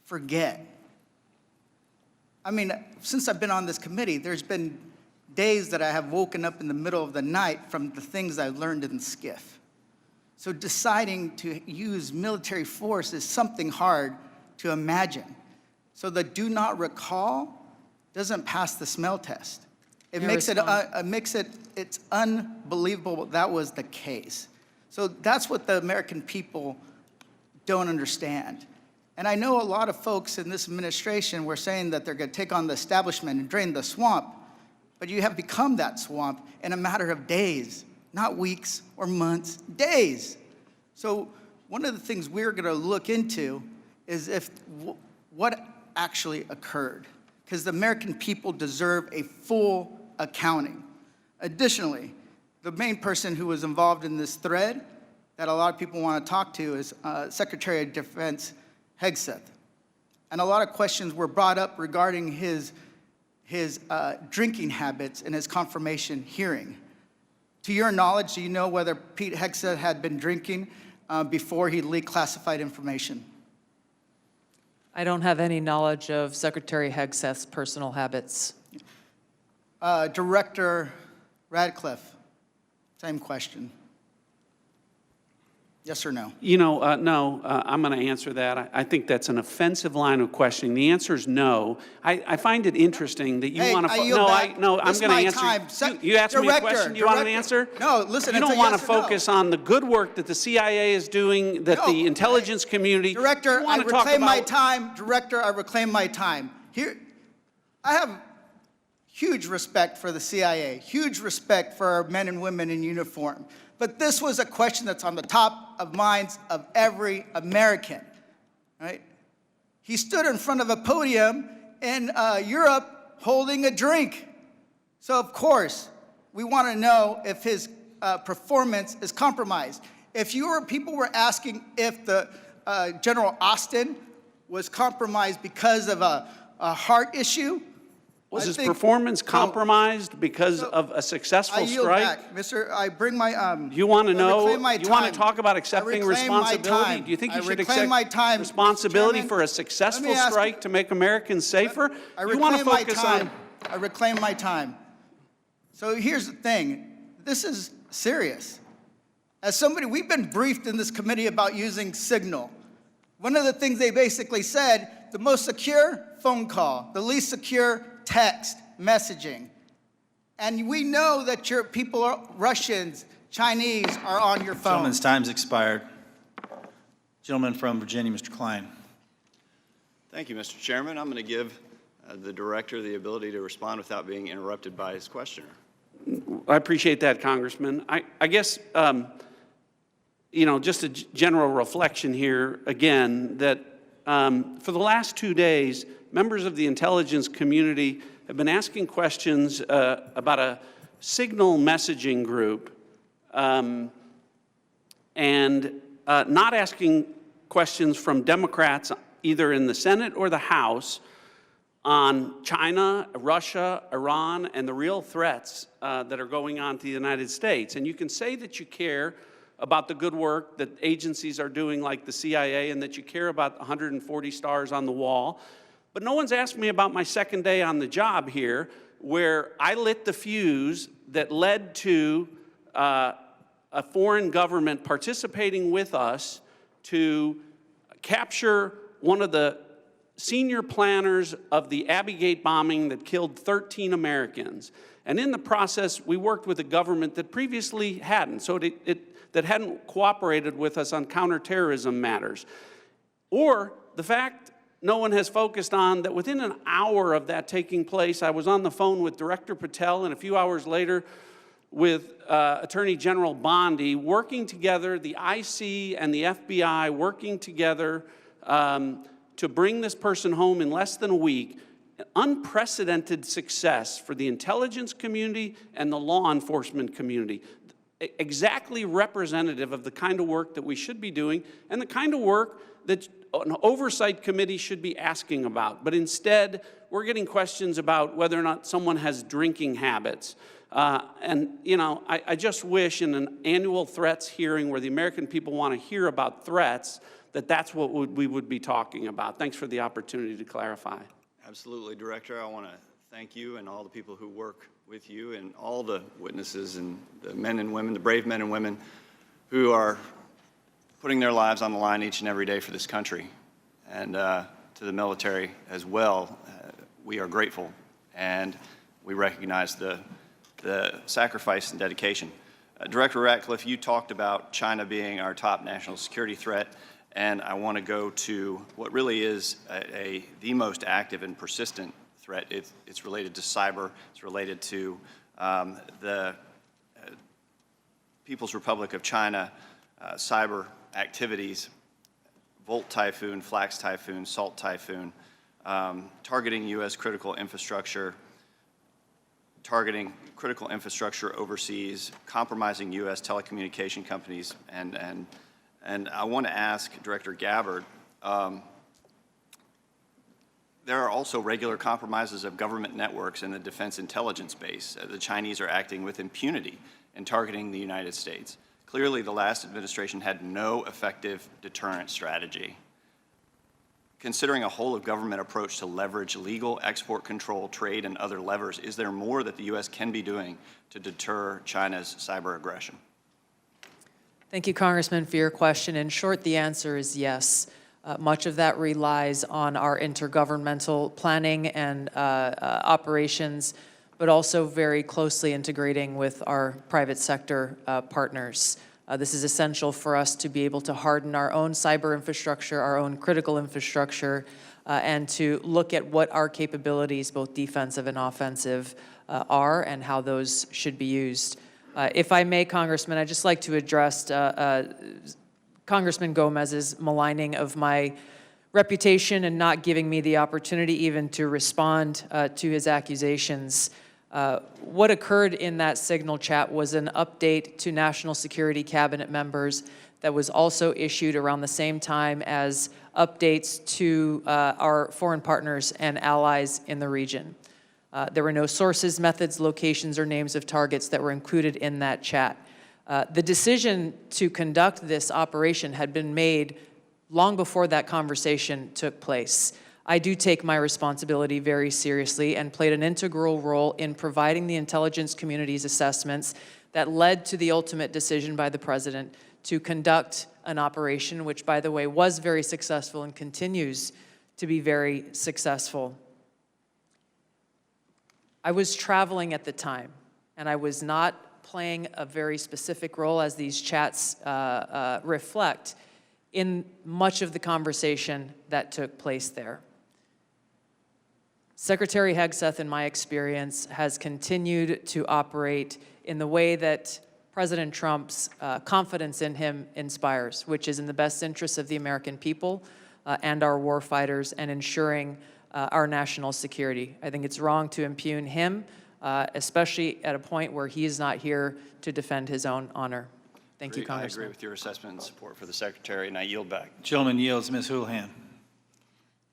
forget. I mean, since I've been on this committee, there's been days that I have woken up in the middle of the night from the things I've learned in SCIF. So deciding to use military force is something hard to imagine. So the do not recall doesn't pass the smell test. It makes it, it's unbelievable that was the case. So that's what the American people don't understand. And I know a lot of folks in this administration were saying that they're going to take on the establishment and drain the swamp, but you have become that swamp in a matter of days, not weeks or months, days. So one of the things we're going to look into is what actually occurred, because the American people deserve a full accounting. Additionally, the main person who was involved in this thread that a lot of people want to talk to is Secretary of Defense Hegseth. And a lot of questions were brought up regarding his drinking habits in his confirmation hearing. To your knowledge, do you know whether Pete Hegseth had been drinking before he leaked classified information? I don't have any knowledge of Secretary Hegseth's personal habits. Director Ratcliffe, same question. Yes or no? You know, no, I'm going to answer that. I think that's an offensive line of questioning. The answer is no. I find it interesting that you want to. No, I'm going to answer. You asked me a question. You want an answer? No, listen. You don't want to focus on the good work that the CIA is doing, that the intelligence community. Director, I reclaim my time. Director, I reclaim my time. Here, I have huge respect for the CIA, huge respect for our men and women in uniform. But this was a question that's on the top of minds of every American, right? He stood in front of a podium in Europe holding a drink. So of course, we want to know if his performance is compromised. If people were asking if the General Austin was compromised because of a heart issue, was his performance compromised because of a successful strike? I yield back, Mr. I bring my. You want to know? You want to talk about accepting responsibility? Do you think you should accept responsibility for a successful strike to make Americans safer? You want to focus on. I reclaim my time. So here's the thing. This is serious. As somebody, we've been briefed in this committee about using Signal. One of the things they basically said, the most secure phone call, the least secure text messaging. And we know that your people are Russians, Chinese are on your phone. Gentleman's time's expired. Gentleman from Virginia, Mr. Klein. Thank you, Mr. Chairman. I'm going to give the director the ability to respond without being interrupted by his questioner. I appreciate that, Congressman. I guess, you know, just a general reflection here, again, that for the last 2 days, members of the intelligence community have been asking questions about a Signal messaging group and not asking questions from Democrats either in the Senate or the House on China, Russia, Iran, and the real threats that are going on to the United States. And you can say that you care about the good work that agencies are doing like the CIA and that you care about 140 stars on the wall. But no one's asked me about my second day on the job here, where I lit the fuse that led to a foreign government participating with us to capture one of the senior planners of the Abbey Gate bombing that killed 13 Americans. And in the process, we worked with a government that previously hadn't, so that hadn't cooperated with us on counterterrorism matters. Or the fact no one has focused on that within an hour of that taking place, I was on the phone with Director Patel and a few hours later with Attorney General Bondi, working together, the IC and the FBI working together to bring this person home in less than a week. Unprecedented success for the intelligence community and the law enforcement community. Exactly representative of the kind of work that we should be doing and the kind of work that an oversight committee should be asking about. But instead, we're getting questions about whether or not someone has drinking habits. And, you know, I just wish in an annual threats hearing where the American people want to hear about threats, that's what we would be talking about. Thanks for the opportunity to clarify. Absolutely, Director. I want to thank you and all the people who work with you and all the witnesses and the men and women, the brave men and women who are putting their lives on the line each and every day for this country. And to the military as well, we are grateful and we recognize the sacrifice and dedication. Director Ratcliffe, you talked about China being our top national security threat. And I want to go to what really is the most active and persistent threat. It's related to cyber. It's related to the People's Republic of China cyber activities, Volt Typhoon, Flax Typhoon, Salt Typhoon, targeting U.S. critical infrastructure, targeting critical infrastructure overseas, compromising U.S. telecommunication companies, and I want to ask Director Gabbard, there are also regular compromises of government networks in the defense intelligence base. The Chinese are acting with impunity and targeting the United States. Clearly, the last administration had no effective deterrent strategy. Considering a whole-of-government approach to leverage legal export control, trade, and other levers, is there more that the U.S. can be doing to deter China's cyber aggression? Thank you, Congressman, for your question. In short, the answer is yes. Much of that relies on our intergovernmental planning and operations, but also very closely integrating with our private sector partners. This is essential for us to be able to harden our own cyber infrastructure, our own critical infrastructure, and to look at what our capabilities, both defensive and offensive, are and how those should be used. If I may, Congressman, I'd just like to address Congressman Gomez's maligning of my reputation and not giving me the opportunity even to respond to his accusations. What occurred in that Signal chat was an update to National Security Cabinet members that was also issued around the same time as updates to our foreign partners and allies in the region. There were no sources, methods, locations, or names of targets that were included in that chat. The decision to conduct this operation had been made long before that conversation took place. I do take my responsibility very seriously and played an integral role in providing the intelligence community's assessments that led to the ultimate decision by the President to conduct an operation, which, by the way, was very successful and continues to be very successful. I was traveling at the time, and I was not playing a very specific role, as these chats reflect, in much of the conversation that took place there. Secretary Hegseth, in my experience, has continued to operate in the way that President Trump's confidence in him inspires, which is in the best interests of the American people and our war fighters and ensuring our national security. I think it's wrong to impugn him, especially at a point where he is not here to defend his own honor. Thank you, Congressman. I agree with your assessment and support for the Secretary, and I yield back. Gentleman yields. Ms. Houlihan.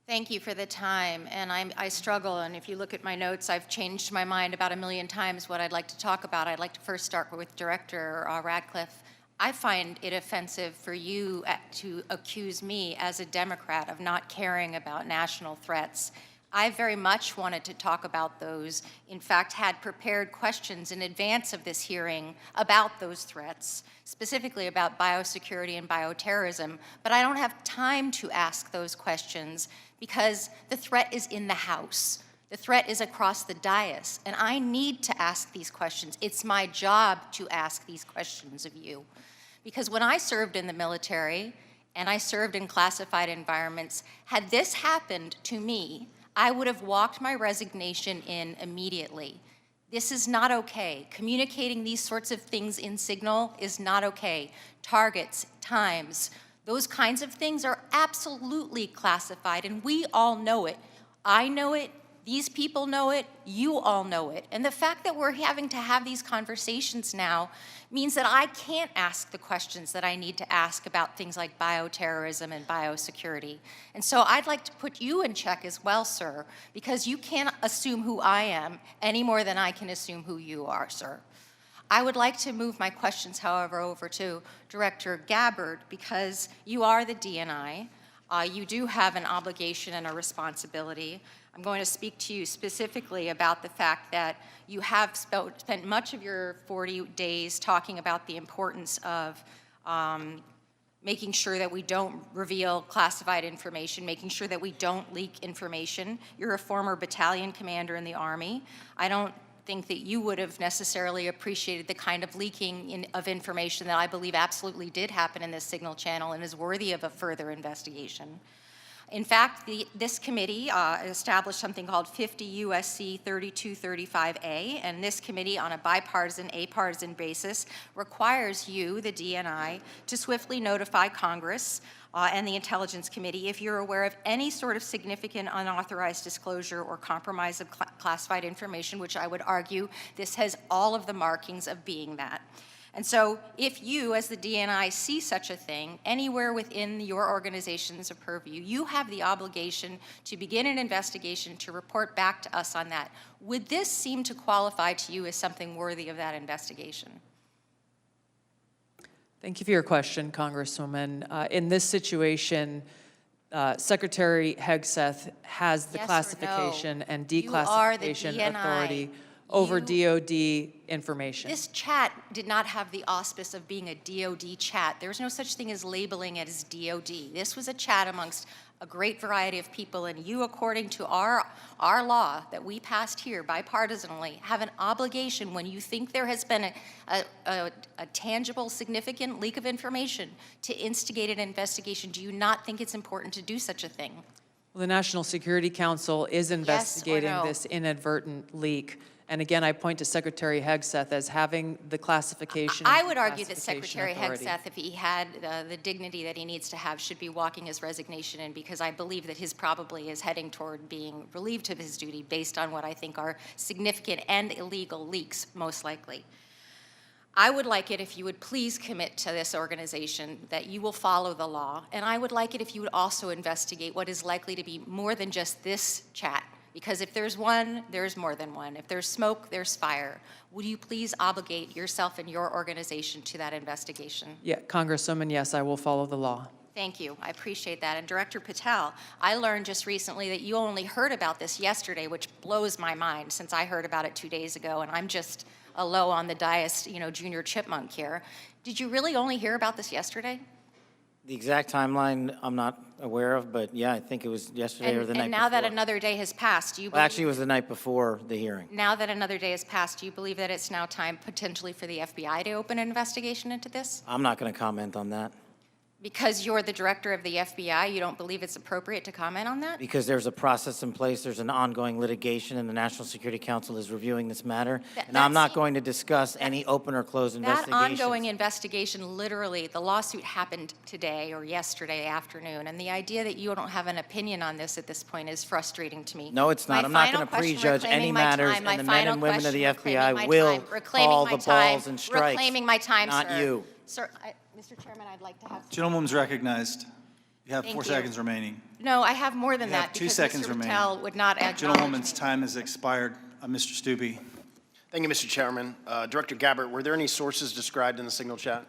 Thank you for the time, and I struggle, and if you look at my notes, I've changed my mind about 1,000,000 times what I'd like to talk about. I'd like to first start with Director Ratcliffe. I find it offensive for you to accuse me as a Democrat of not caring about national threats. I very much wanted to talk about those, in fact, had prepared questions in advance of this hearing about those threats, specifically about biosecurity and bioterrorism, but I don't have time to ask those questions because the threat is in the House. The threat is across the dais, and I need to ask these questions. It's my job to ask these questions of you. Because when I served in the military and I served in classified environments, had this happened to me, I would have walked my resignation in immediately. This is not okay. Communicating these sorts of things in Signal is not okay. Targets, times, those kinds of things are absolutely classified, and we all know it. I know it. These people know it, you all know it. And the fact that we're having to have these conversations now means that I can't ask the questions that I need to ask about things like bioterrorism and biosecurity. And so I'd like to put you in check as well, sir, because you can't assume who I am any more than I can assume who you are, sir. I would like to move my questions, however, over to Director Gabbard, because you are the DNI. You do have an obligation and a responsibility. I'm going to speak to you specifically about the fact that you have spent much of your 40 days talking about the importance of making sure that we don't reveal classified information, making sure that we don't leak information. You're a former battalion commander in the Army. I don't think that you would have necessarily appreciated the kind of leaking of information that I believe absolutely did happen in this signal channel and is worthy of a further investigation. In fact, this committee established something called 50 U.S.C. 3235A, and this committee, on a bipartisan, apartisan basis, requires you, the DNI, to swiftly notify Congress and the Intelligence Committee if you're aware of any sort of significant unauthorized disclosure or compromise of classified information, which I would argue this has all of the markings of being that. And so if you, as the DNI, see such a thing anywhere within your organization's purview, you have the obligation to begin an investigation to report back to us on that. Would this seem to qualify to you as something worthy of that investigation? Thank you for your question, Congresswoman. In this situation, Secretary Hegseth has the Yes or classification no? and You are the declassification DNI. authority over DOD information. This chat did not have the auspice of being a DOD chat. There's no such thing as labeling it as DOD. This was a chat amongst a great variety of people, and you, according to our law that we passed here bipartisanly, have an obligation when you think there has been a tangible, significant leak of information to instigate an investigation. Do you not think it's important to do such a thing? Well, the National Security Council is investigating no? this inadvertent leak. And again, I point to Secretary Hegseth as having the classification. I would argue that classification Secretary authority. Hegseth, if he had the dignity that he needs to have, should be walking his resignation in, because I believe that his probably is heading toward being relieved of his duty based on what I think are significant and illegal leaks, most likely. I would like it if you would please commit to this organization that you will follow the law, and I would like it if you would also investigate what is likely to be more than just this chat. Because if there's one, there's more than one. If there's smoke, there's fire. Would you please obligate yourself and your organization to that investigation? Yeah, Congresswoman, yes, I will follow the law. Thank you. I appreciate that. And Director Patel, I learned just recently that you only heard about this yesterday, which blows my mind since I heard about it 2 days ago, and I'm just a low on the dais, junior chipmunk here. Did you really only hear about this yesterday? The exact timeline I'm not aware of, but yeah, I think it was yesterday or the night before. And now that another day has passed, do you Well, actually, it was the night before the hearing. Now that another day has passed, do you believe that it's now time potentially for the FBI to open an investigation into this? I'm not going to comment on that. Because you're the director of the FBI, you don't believe it's appropriate to comment on that? Because there's a process in place, there's an ongoing litigation, and the National Security Council is reviewing this matter. And I'm not going to discuss any open or closed That investigations. ongoing investigation, literally, the lawsuit happened today or yesterday afternoon, and the idea that you don't have an opinion on this at this point is frustrating to me. No, it's not. I'm not going to prejudge any matters, and the men and women of the FBI will call the balls and strikes. Reclaiming my time, not sir. you. Sir, Mr. Chairman, I'd like to have... Gentlewoman's recognized. You have Thank 4 you. seconds remaining. No, I have more than You have that 2 because seconds Mr. remaining. Patel would not acknowledge Gentlewoman's time has expired. Mr. Stubbe. Thank you, Mr. Chairman. Director Gabbard, were there any sources described in the signal chat?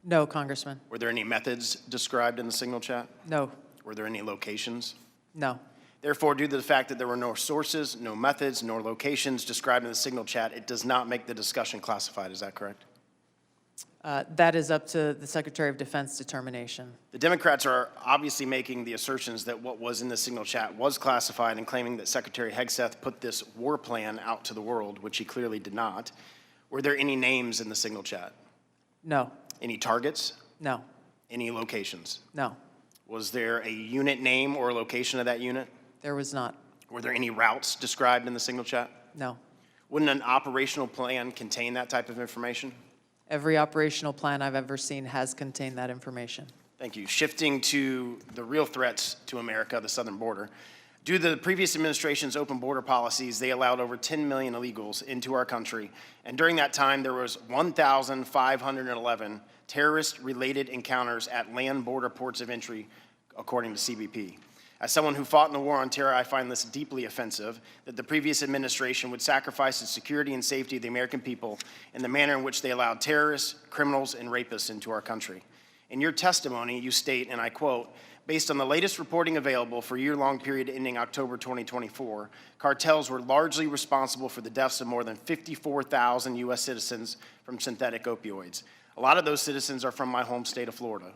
No, Congressman. Were there any methods described in the signal chat? No. Were there any locations? No. Therefore, due to the fact that there were no sources, no methods, nor locations described in the signal chat, it does not make the discussion classified. Is that correct? That is up to the Secretary of Defense determination. The Democrats are obviously making the assertions that what was in the signal chat was classified and claiming that Secretary Hegseth put this war plan out to the world, which he clearly did not. Were there any names in the signal chat? No. Any targets? No. Any locations? No. Was there a unit name or location of that unit? There was not. Were there any routes described in the signal chat? No. Wouldn't an operational plan contain that type of information? Every operational plan I've ever seen has contained that information. Thank you. Shifting to the real threats to America, the southern border. Due to the previous administration's open border policies, they allowed over 10 million illegals into our country. And during that time, there was 1,511 terrorist-related encounters at land border ports of entry, according to CBP. As someone who fought in the war on terror, I find this deeply offensive that the previous administration would sacrifice the security and safety of the American people in the manner in which they allowed terrorists, criminals, and rapists into our country. In your testimony, you state, and I quote, "Based on the latest reporting available for a year-long period ending October 2024, cartels were largely responsible for the deaths of more than 54,000 U.S. citizens from synthetic opioids. A lot of those citizens are from my home state of Florida.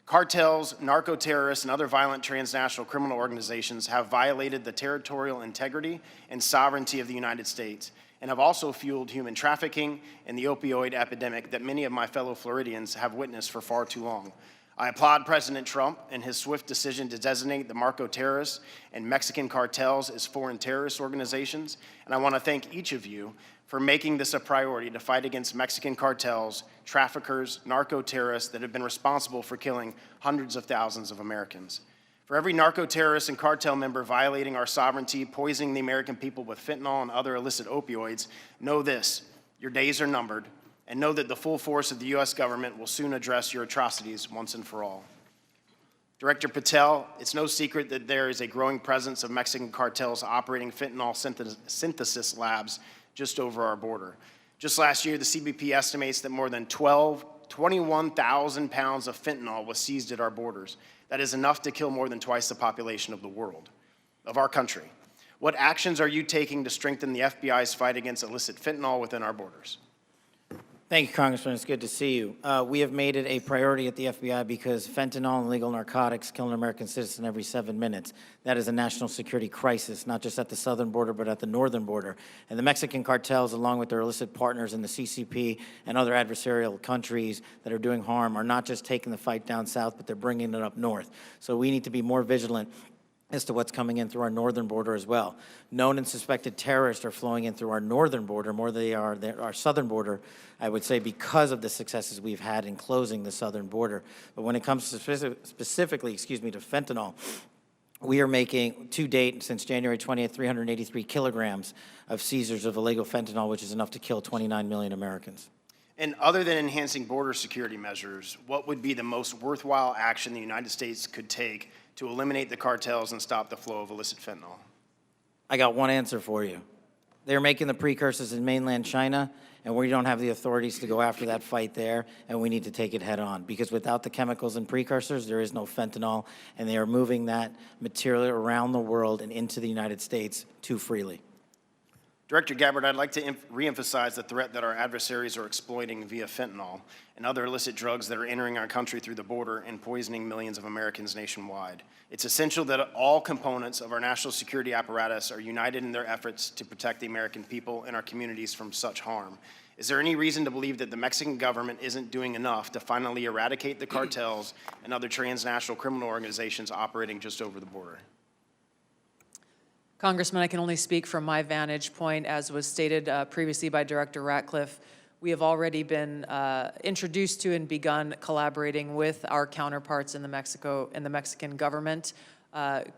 Cartels, narco-terrorists, and other violent transnational criminal organizations have violated the territorial integrity and sovereignty of the United States and have also fueled human trafficking and the opioid epidemic that many of my fellow Floridians have witnessed for far too long. I applaud President Trump and his swift decision to designate the narco-terrorists and Mexican cartels as foreign terrorist organizations, and I want to thank each of you for making this a priority to fight against Mexican cartels, traffickers, narco-terrorists that have been responsible for killing hundreds of thousands of Americans. For every narco-terrorist and cartel member violating our sovereignty, poisoning the American people with fentanyl and other illicit opioids, know this: your days are numbered, and know that the full force of the U.S. government will soon address your atrocities once and for all. Director Patel, it's no secret that there is a growing presence of Mexican cartels operating fentanyl synthesis labs just over our border. Just last year, the CBP estimates that more than 21,000 pounds of fentanyl was seized at our borders. That is enough to kill more than twice the population of the world, of our country. What actions are you taking to strengthen the FBI's fight against illicit fentanyl within our borders? Thank you, Congressman. It's good to see you. We have made it a priority at the FBI because fentanyl and illegal narcotics kill an American citizen every 7 minutes. That is a national security crisis, not just at the southern border, but at the northern border. And the Mexican cartels, along with their illicit partners in the CCP and other adversarial countries that are doing harm, are not just taking the fight down south, but they're bringing it up north. So we need to be more vigilant as to what's coming in through our northern border as well. Known and suspected terrorists are flowing in through our northern border more than they are our southern border, I would say, because of the successes we've had in closing the southern border. But when it comes to specifically, to fentanyl, we are making, to date, since January 20th, 383 kilograms of seizures of illegal fentanyl, which is enough to kill 29 million Americans. And other than enhancing border security measures, what would be the most worthwhile action the United States could take to eliminate the cartels and stop the flow of illicit fentanyl? I got one answer for you. They're making the precursors in mainland China, and we don't have the authorities to go after that fight there, and we need to take it head on. Because without the chemicals and precursors, there is no fentanyl, and they are moving that material around the world and into the United States too freely. Director Gabbard, I'd like to reemphasize the threat that our adversaries are exploiting via fentanyl and other illicit drugs that are entering our country through the border and poisoning millions of Americans nationwide. It's essential that all components of our national security apparatus are united in their efforts to protect the American people and our communities from such harm. Is there any reason to believe that the Mexican government isn't doing enough to finally eradicate the cartels and other transnational criminal organizations operating just over the border? Congressman, I can only speak from my vantage point. As was stated previously by Director Ratcliffe, we have already been introduced to and begun collaborating with our counterparts in the Mexican government.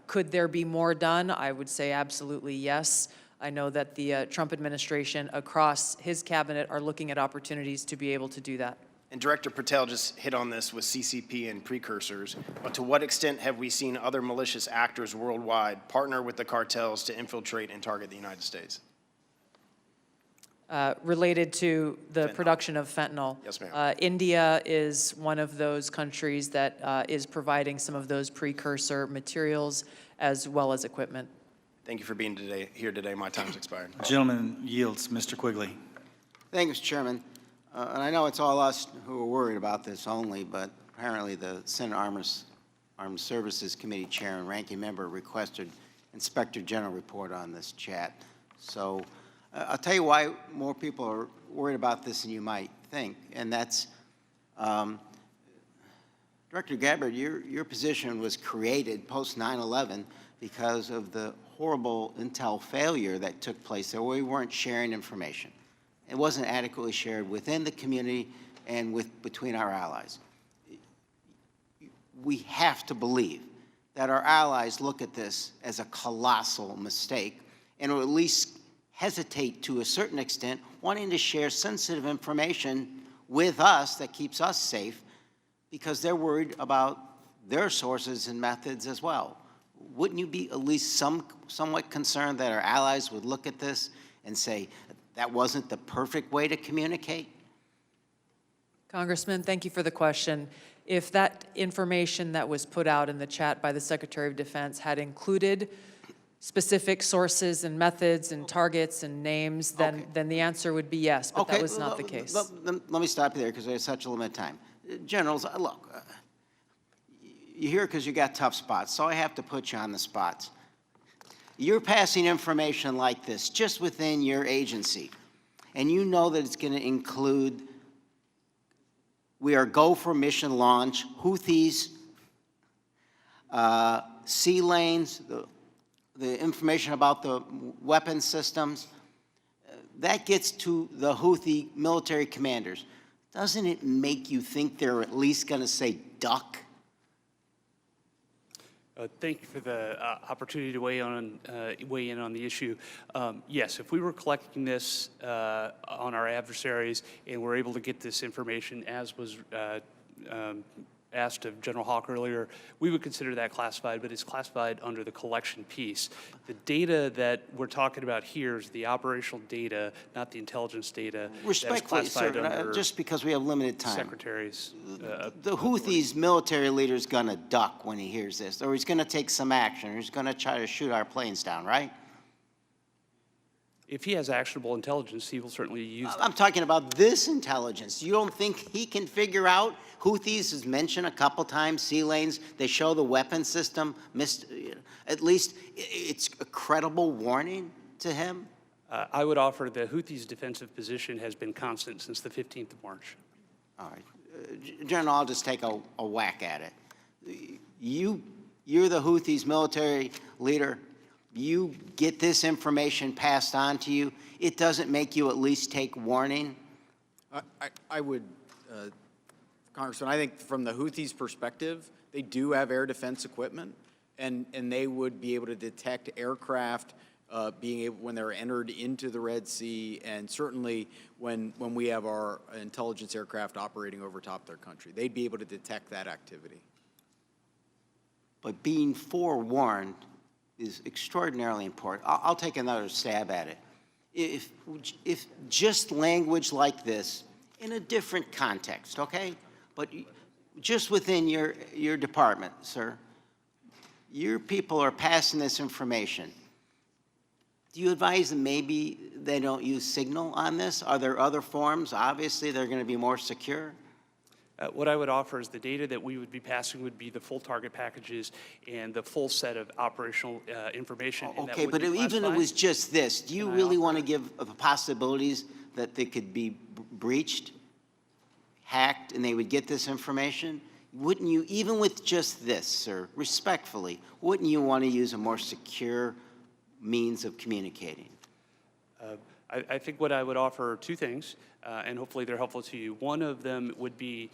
Could there be more done? I would say absolutely yes. I know that the Trump administration across his cabinet are looking at opportunities to be able to do that. And Director Patel just hit on this with CCP and precursors, but to what extent have we seen other malicious actors worldwide partner with the cartels to infiltrate and target the United States? Related to the production of fentanyl. Yes, ma'am. India is one of those countries that is providing some of those precursor materials as well as equipment. Thank you for being here today. My time's expired. Gentleman yields. Mr. Quigley. Thank you, Mr. Chairman. And I know it's all us who are worried about this only, but apparently the Senate Armed Services Committee Chair and Ranking Member requested Inspector General report on this chat. So I'll tell you why more people are worried about this than you might think, and that's Director Gabbard, your position was created post 9/11 because of the horrible intel failure that took place there where we weren't sharing information. It wasn't adequately shared within the community and between our allies. We have to believe that our allies look at this as a colossal mistake and will at least hesitate to a certain extent, wanting to share sensitive information with us that keeps us safe because they're worried about their sources and methods as well. Wouldn't you be at least somewhat concerned that our allies would look at this and say, that wasn't the perfect way to communicate? Congressman, thank you for the question. If that information that was put out in the chat by the Secretary of Defense had included specific sources and methods and targets and names, then the answer would be yes, but that was not the case. Let me stop you there because I have such a limited time. Generals, look, you're here because you got tough spots, so I have to put you on the spots. You're passing information like this just within your agency, and you know that it's going to include, we are go for mission launch, Houthis, sea lanes, the information about the weapon systems. That gets to the Houthi military commanders. Doesn't it make you think they're at least going to say duck? Thank you for the opportunity to weigh in on the issue. Yes, if we were collecting this on our adversaries and we're able to get this information, as was asked of General Hawk earlier, we would consider that classified, but it's classified under the collection piece. The data that we're talking about here is the operational data, not the intelligence data. Respectfully, sir, just because we have limited time. Secretaries. The Houthis military leader is going to duck when he hears this, or he's going to take some action, or he's going to try to shoot our planes down, right? If he has actionable intelligence, he will certainly use that. I'm talking about this intelligence. You don't think he can figure out? Houthis is mentioned a couple times, sea lanes. They show the weapon system. At least it's a credible warning to him. I would offer the Houthis' defensive position has been constant since the 15th of March. All right. General, I'll just take a whack at it. You're the Houthis' military leader. You get this information passed on to you. It doesn't make you at least take warning? I would, Congressman, I think from the Houthis' perspective, they do have air defense equipment, and they would be able to detect aircraft when they're entered into the Red Sea, and certainly when we have our intelligence aircraft operating over top their country. They'd be able to detect that activity. But being forewarned is extraordinarily important. I'll take another stab at it. If just language like this in a different context, okay? But just within your department, sir, your people are passing this information. Do you advise them maybe they don't use Signal on this? Are there other forms? Obviously, they're going to be more secure. What I would offer is the data that we would be passing would be the full target packages and the full set of operational information. Okay, but even if it was just this, do you really want to give the possibilities that they could be breached, hacked, and they would get this information? Wouldn't you, even with just this, sir, respectfully, wouldn't you want to use a more secure means of communicating? I think what I would offer are two things, and hopefully they're helpful to you. One of them would be,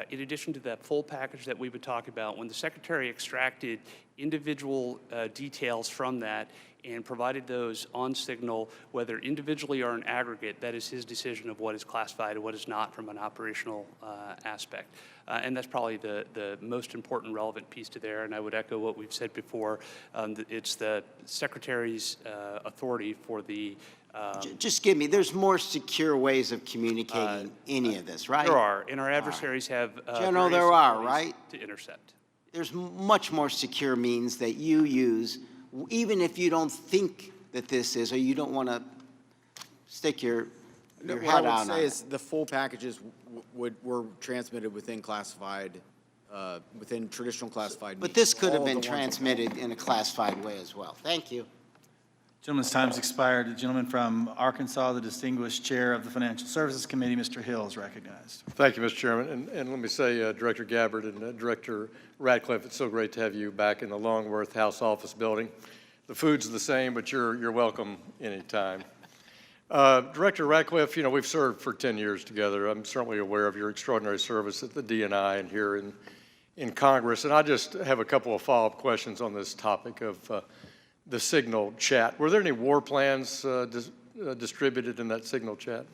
in addition to that full package that we would talk about, when the Secretary extracted individual details from that and provided those on Signal, whether individually or in aggregate, that is his decision of what is classified and what is not from an operational aspect. And that's probably the most important relevant piece to there, and I would echo what we've said before. It's the Secretary's authority for the just give me, there's more secure ways of communicating any of this, right? There are, and our adversaries have General, there are, right? To intercept. There's much more secure means that you use, even if you don't think that this is, or you don't want to stick your head out on it. What I would say is the full packages were transmitted within classified, within traditional classified means. But this could have been transmitted in a classified way as well. Thank you. Gentleman's time's expired. The gentleman from Arkansas, the distinguished chair of the Financial Services Committee, Mr. Hill, is recognized. Thank you, Mr. Chairman. And let me say, Director Gabbard and Director Ratcliffe, it's so great to have you back in the Longworth House Office building. The food's the same, but you're welcome anytime. Director Ratcliffe, you know, we've served for 10 years together. I'm certainly aware of your extraordinary service at the DNI and here in Congress. And I just have a couple of follow-up questions on this topic of the Signal chat. Were there any war plans distributed in that Signal chat?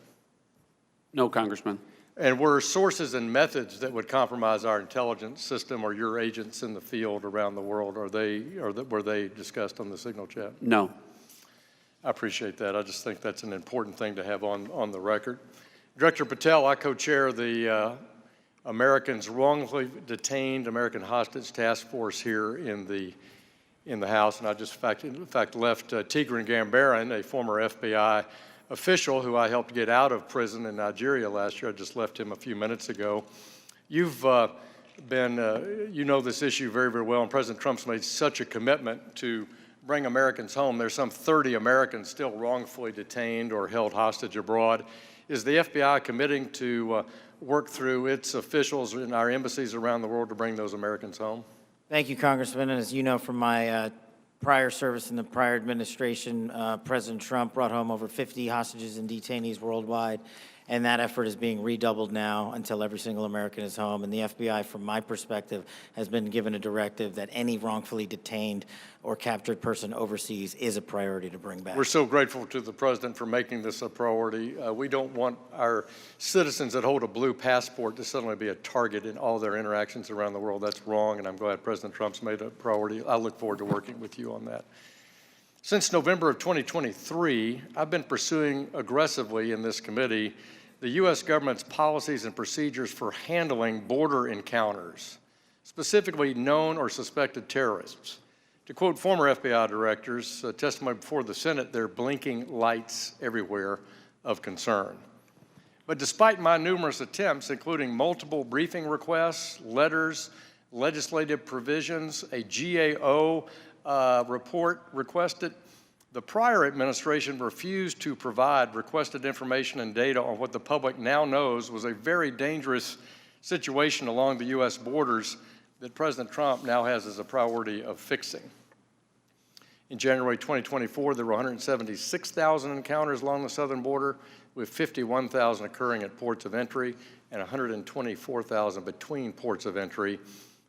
No, Congressman. And were sources and methods that would compromise our intelligence system or your agents in the field around the world, were they discussed on the Signal chat? No. I appreciate that. I just think that's an important thing to have on the record. Director Patel, I co-chair the Americans Wrongfully Detained American Hostage Task Force here in the House, and I just, in fact, left Tigran Gambaryan, a former FBI official who I helped get out of prison in Nigeria last year. I just left him a few minutes ago. You've Ben, you know this issue very, very well, and President Trump's made such a commitment to bring Americans home. There's some 30 Americans still wrongfully detained or held hostage abroad. Is the FBI committing to work through its officials in our embassies around the world to bring those Americans home? Thank you, Congressman. And as you know from my prior service in the prior administration, President Trump brought home over 50 hostages and detainees worldwide, and that effort is being redoubled now until every single American is home. And the FBI, from my perspective, has been given a directive that any wrongfully detained or captured person overseas is a priority to bring back. We're so grateful to the President for making this a priority. We don't want our citizens that hold a blue passport to suddenly be a target in all their interactions around the world. That's wrong, and I'm glad President Trump's made a priority. I look forward to working with you on that. Since November of 2023, I've been pursuing aggressively in this committee the U.S. government's policies and procedures for handling border encounters, specifically known or suspected terrorists. To quote former FBI directors, testimony before the Senate, they're blinking lights everywhere of concern. But despite my numerous attempts, including multiple briefing requests, letters, legislative provisions, a GAO report requested, the prior administration refused to provide requested information and data on what the public now knows was a very dangerous situation along the U.S. borders that President Trump now has as a priority of fixing. In January 2024, there were 176,000 encounters along the southern border, with 51,000 occurring at ports of entry and 124,000 between ports of entry.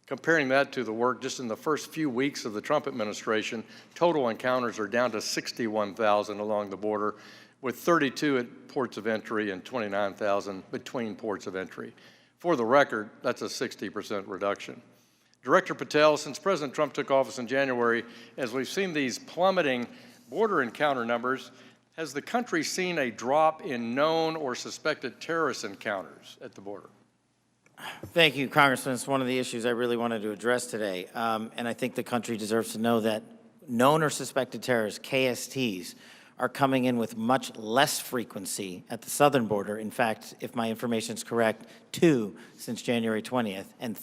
Comparing that to the work just in the first few weeks of the Trump administration, total encounters are down to 61,000 along the border, with 32 at ports of entry and 29,000 between ports of entry. For the record, that's a 60% reduction. Director Patel, since President Trump took office in January, as we've seen these plummeting border encounter numbers, has the country seen a drop in known or suspected terrorist encounters at the border? Thank you, Congressman. It's one of the issues I really wanted to address today. And I think the country deserves to know that known or suspected terrorists, KSTs, are coming in with much less frequency at the southern border. In fact, if my information is correct, 2 since January 20th. And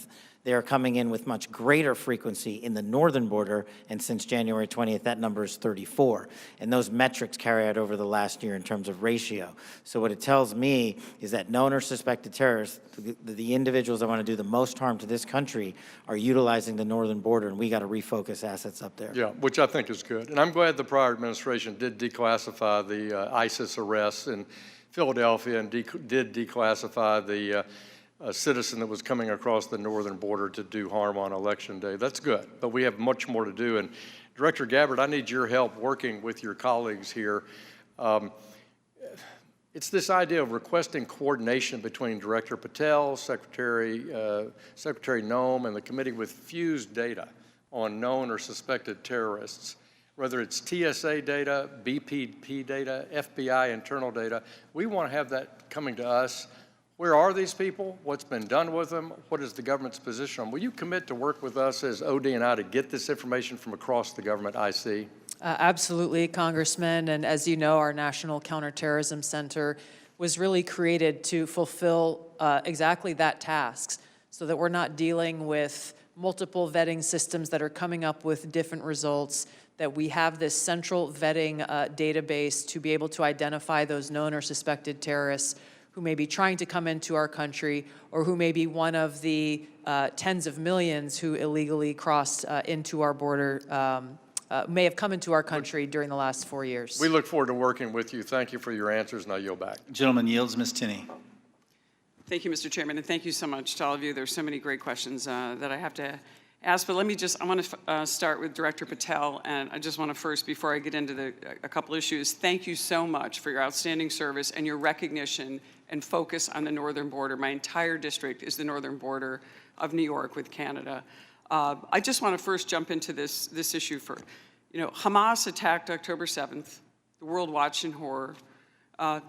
they are coming in with much greater frequency in the northern border, and since January 20th, that number is 34. And those metrics carry out over the last year in terms of ratio. So what it tells me is that known or suspected terrorists, the individuals that want to do the most harm to this country, are utilizing the northern border, and we got to refocus assets up there. Yeah, which I think is good. And I'm glad the prior administration did declassify the ISIS arrests in Philadelphia and did declassify the a citizen that was coming across the northern border to do harm on Election Day. That's good, but we have much more to do. And Director Gabbard, I need your help working with your colleagues here. It's this idea of requesting coordination between Director Patel, Secretary Noem, and the committee with fused data on known or suspected terrorists. Whether it's TSA data, BPP data, FBI internal data, we want to have that coming to us. Where are these people? What's been done with them? What is the government's position on them? Will you commit to work with us as OD and I to get this information from across the government IC? Absolutely, Congressman. And as you know, our National Counterterrorism Center was really created to fulfill exactly that task, so that we're not dealing with multiple vetting systems that are coming up with different results, that we have this central vetting database to be able to identify those known or suspected terrorists who may be trying to come into our country, or who may be one of the tens of millions who illegally crossed into our border, may have come into our country during the last 4 years. We look forward to working with you. Thank you for your answers, and I yield back. Gentleman yields. Ms. Tinney. Thank you, Mr. Chairman, and thank you so much to all of you. There's so many great questions that I have to ask, but I want to start with Director Patel, and I just want to first, before I get into a couple issues, thank you so much for your outstanding service and your recognition and focus on the northern border. My entire district is the northern border of New York with Canada. I just want to first jump into this issue for, Hamas attacked October 7th. The world watched in horror.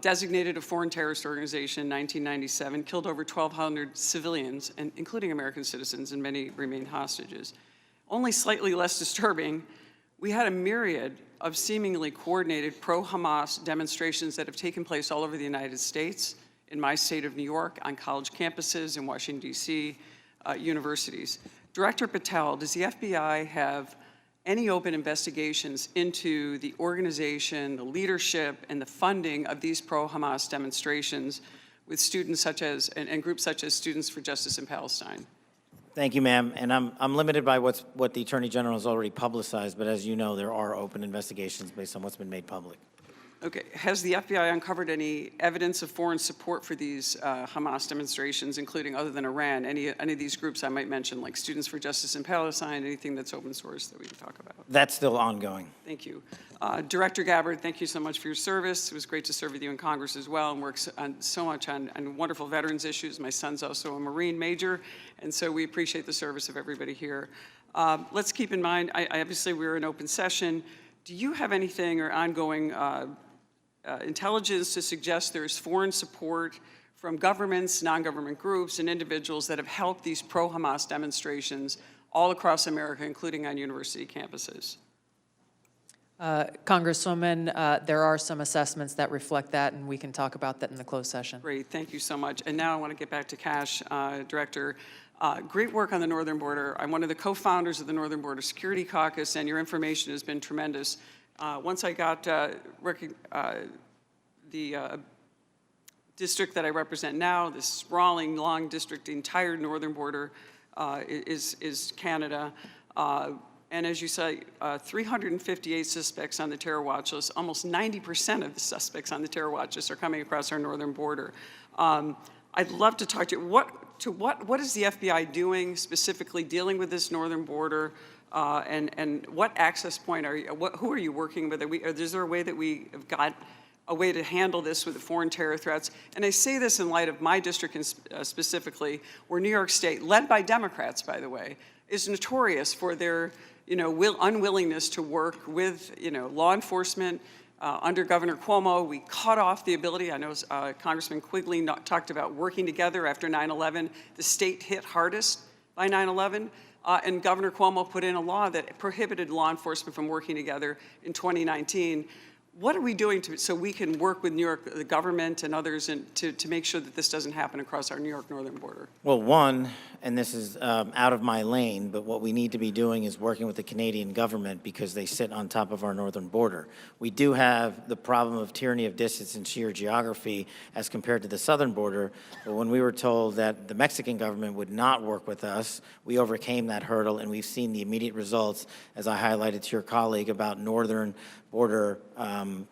Designated a foreign terrorist organization in 1997, killed over 1,200 civilians, and including American citizens, and many remain hostages. Only slightly less disturbing, we had a myriad of seemingly coordinated pro-Hamas demonstrations that have taken place all over the United States, in my state of New York, on college campuses in Washington, D.C., universities. Director Patel, does the FBI have any open investigations into the organization, the leadership, and the funding of these pro-Hamas demonstrations with students such as, and groups such as Students for Justice in Palestine? Thank you, ma'am. And I'm limited by what the Attorney General has already publicized, but as you know, there are open investigations based on what's been made public. Okay, has the FBI uncovered any evidence of foreign support for these Hamas demonstrations, including other than Iran? Any of these groups I might mention, like Students for Justice in Palestine, anything that's open source that we can talk about? That's still ongoing. Thank you. Director Gabbard, thank you so much for your service. It was great to serve with you in Congress as well and work so much on wonderful veterans issues. My son's also a Marine major, and so we appreciate the service of everybody here. Let's keep in mind, obviously we're in open session. Do you have anything or ongoing intelligence to suggest there's foreign support from governments, non-government groups, and individuals that have helped these pro-Hamas demonstrations all across America, including on university campuses? Congresswoman, there are some assessments that reflect that, and we can talk about that in the closed session. Great, thank you so much. And now I want to get back to Kash, Director. Great work on the northern border. I'm one of the co-founders of the Northern Border Security Caucus, and your information has been tremendous. Once I got the district that I represent now, this sprawling, long district, the entire northern border is Canada. And as you say, 358 suspects on the terror watch list. Almost 90% of the suspects on the terror watch list are coming across our northern border. I'd love to talk to you. What is the FBI doing specifically dealing with this northern border? And what access point are you, who are you working with? Is there a way that we have got a way to handle this with the foreign terror threats? And I say this in light of my district specifically, where New York State, led by Democrats, by the way, is notorious for their unwillingness to work with law enforcement. Under Governor Cuomo, we cut off the ability. I know Congressman Quigley talked about working together after 9/11. The state hit hardest by 9/11. And Governor Cuomo put in a law that prohibited law enforcement from working together in 2019. What are we doing so we can work with New York, the government and others, to make sure that this doesn't happen across our New York northern border? Well, one, and this is out of my lane, but what we need to be doing is working with the Canadian government because they sit on top of our northern border. We do have the problem of tyranny of distance and sheer geography as compared to the southern border, but when we were told that the Mexican government would not work with us, we overcame that hurdle, and we've seen the immediate results, as I highlighted to your colleague, about northern border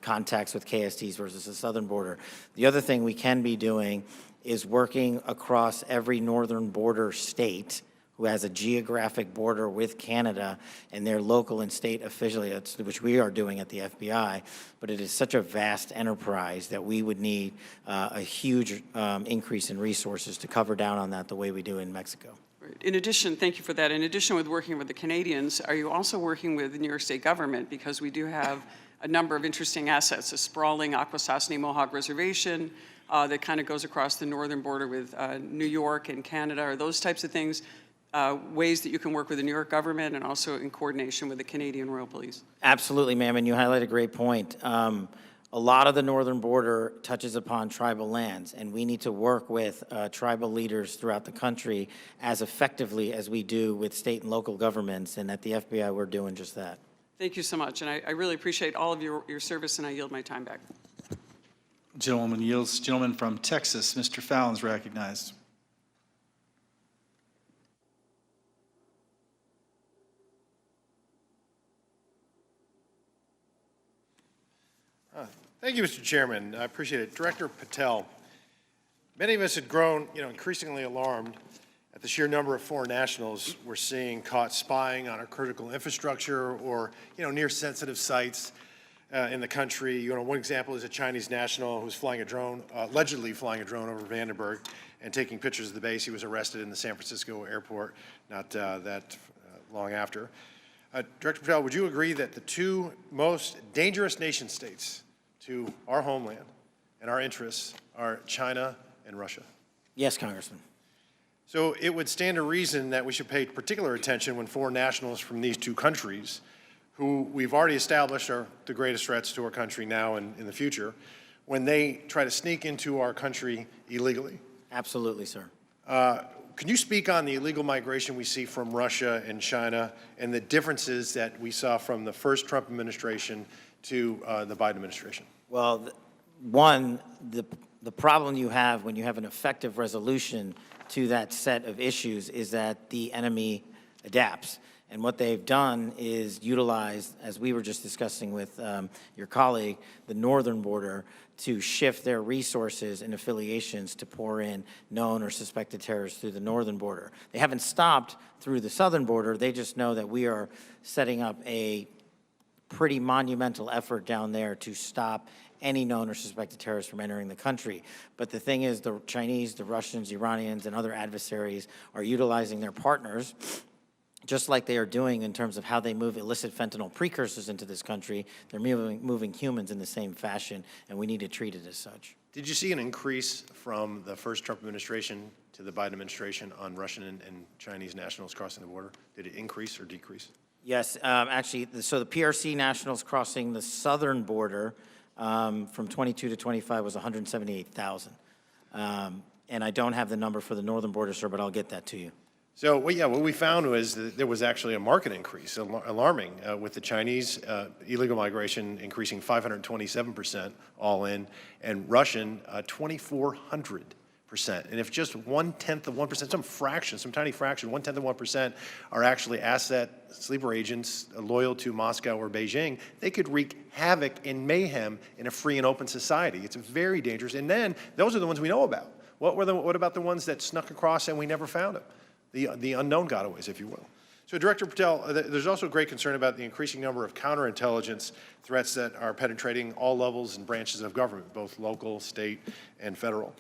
contacts with KSTs versus the southern border. The other thing we can be doing is working across every northern border state who has a geographic border with Canada and their local and state affiliates, which we are doing at the FBI, but it is such a vast enterprise that we would need a huge increase in resources to cover down on that the way we do in Mexico. In addition, thank you for that. In addition with working with the Canadians, are you also working with the New York State government? Because we do have a number of interesting assets, a sprawling Akwesasne Mohawk Reservation that kind of goes across the northern border with New York and Canada. Are those types of things ways that you can work with the New York government and also in coordination with the Canadian Royal Police? Absolutely, ma'am, and you highlight a great point. A lot of the northern border touches upon tribal lands, and we need to work with tribal leaders throughout the country as effectively as we do with state and local governments, and at the FBI, we're doing just that. Thank you so much, and I really appreciate all of your service, and I yield my time back. Gentlewoman yields. Gentleman from Texas, Mr. Fallon's recognized. Thank you, Mr. Chairman. I appreciate it. Director Patel, many of us had grown, increasingly alarmed at the sheer number of foreign nationals we're seeing caught spying on our critical infrastructure or, near sensitive sites in the country. One example is a Chinese national who's flying a drone, allegedly flying a drone over Vandenberg and taking pictures of the base. He was arrested in the San Francisco airport not that long after. Director Patel, would you agree that the two most dangerous nation states to our homeland and our interests are China and Russia? Yes, Congressman. So it would stand to reason that we should pay particular attention when foreign nationals from these two countries, who we've already established are the greatest threats to our country now and in the future, when they try to sneak into our country illegally. Absolutely, sir. Can you speak on the illegal migration we see from Russia and China and the differences that we saw from the first Trump administration to the Biden administration? Well, one, the problem you have when you have an effective resolution to that set of issues is that the enemy adapts. And what they've done is utilize, as we were just discussing with your colleague, the northern border to shift their resources and affiliations to pour in known or suspected terrorists through the northern border. They haven't stopped through the southern border. They just know that we are setting up a pretty monumental effort down there to stop any known or suspected terrorists from entering the country. But the thing is, the Chinese, the Russians, Iranians, and other adversaries are utilizing their partners, just like they are doing in terms of how they move illicit fentanyl precursors into this country. They're moving humans in the same fashion, and we need to treat it as such. Did you see an increase from the first Trump administration to the Biden administration on Russian and Chinese nationals crossing the border? Did it increase or decrease? Yes, actually, so the PRC nationals crossing the southern border from 22 to 25 was 178,000. And I don't have the number for the northern border, sir, but I'll get that to you. So, well, yeah, what we found was that there was actually a market increase, alarming, with the Chinese illegal migration increasing 527% all in, and Russian 2,400%. And if just 1/10 of 1%, some fraction, some tiny fraction, 1/10 of 1% are actually asset sleeper agents loyal to Moscow or Beijing, they could wreak havoc and mayhem in a free and open society. It's very dangerous. And then those are the ones we know about. What about the ones that snuck across and we never found them? The unknown gotaways, if you will. So, Director Patel, there's also great concern about the increasing number of counterintelligence threats that are penetrating all levels and branches of government, both local, state, and federal.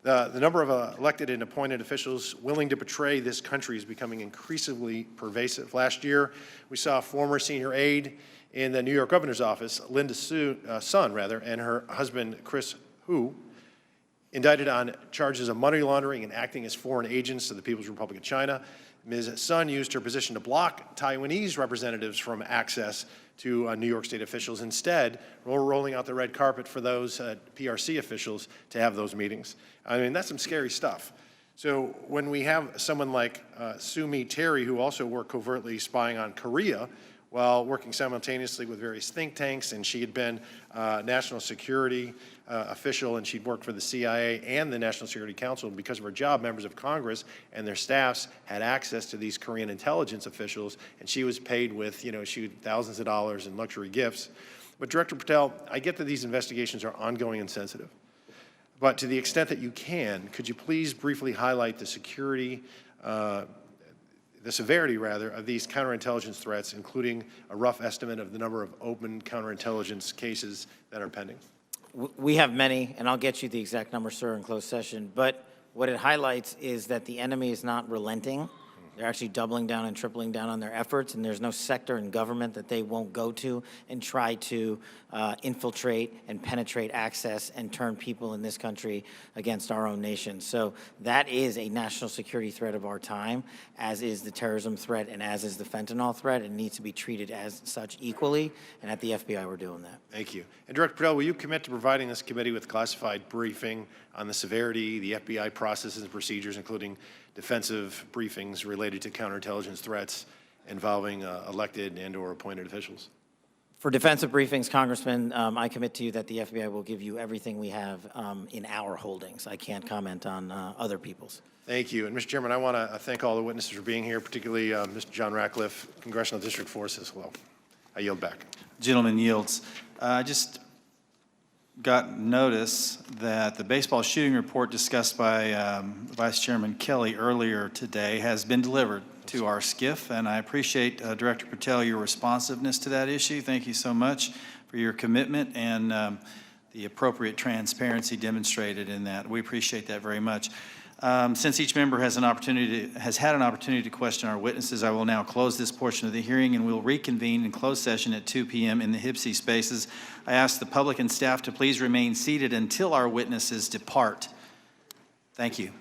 The number of elected and appointed officials willing to betray this country is becoming increasingly pervasive. Last year, we saw a former senior aide in the New York governor's office, Linda Sun, and her husband, Chris Hu, indicted on charges of money laundering and acting as foreign agents to the People's Republic of China. Ms. Sun used her position to block Taiwanese representatives from access to New York State officials. Instead, we're rolling out the red carpet for those PRC officials to have those meetings. I mean, that's some scary stuff. So when we have someone like Sumi Terry, who also worked covertly spying on Korea, while working simultaneously with various think tanks, and she had been national security official, and she'd worked for the CIA and the National Security Council. And because of her job, members of Congress and their staffs had access to these Korean intelligence officials, and she was paid with, thousands of dollars in luxury gifts. But Director Patel, I get that these investigations are ongoing and sensitive. But to the extent that you can, could you please briefly highlight the severity of these counterintelligence threats, including a rough estimate of the number of open counterintelligence cases that are pending? We have many, and I'll get you the exact number, sir, in closed session. But what it highlights is that the enemy is not relenting. They're actually doubling down and tripling down on their efforts, and there's no sector in government that they won't go to and try to infiltrate and penetrate access and turn people in this country against our own nation. So that is a national security threat of our time, as is the terrorism threat and as is the fentanyl threat. It needs to be treated as such equally, and at the FBI we're doing that. Thank you. And Director Patel, will you commit to providing this committee with classified briefing on the severity, the FBI processes and procedures, including defensive briefings related to counterintelligence threats involving elected and or appointed officials? For defensive briefings, Congressman, I commit to you that the FBI will give you everything we have in our holdings. I can't comment on other people's. Thank you. And Mr. Chairman, I want to thank all the witnesses for being here, particularly Mr. John Ratcliffe, Congressional District 4 says hello. I yield back. Gentleman yields. I just got notice that the baseball shooting report discussed by Vice Chairman Kelly earlier today has been delivered to our SCIF, and I appreciate, Director Patel, your responsiveness to that issue. Thank you so much for your commitment and the appropriate transparency demonstrated in that. We appreciate that very much. Since each member has had an opportunity to question our witnesses, I will now close this portion of the hearing, and we'll reconvene in closed session at 2 p.m. in the HIPSI spaces. I ask the public and staff to please remain seated until our witnesses depart. Thank you.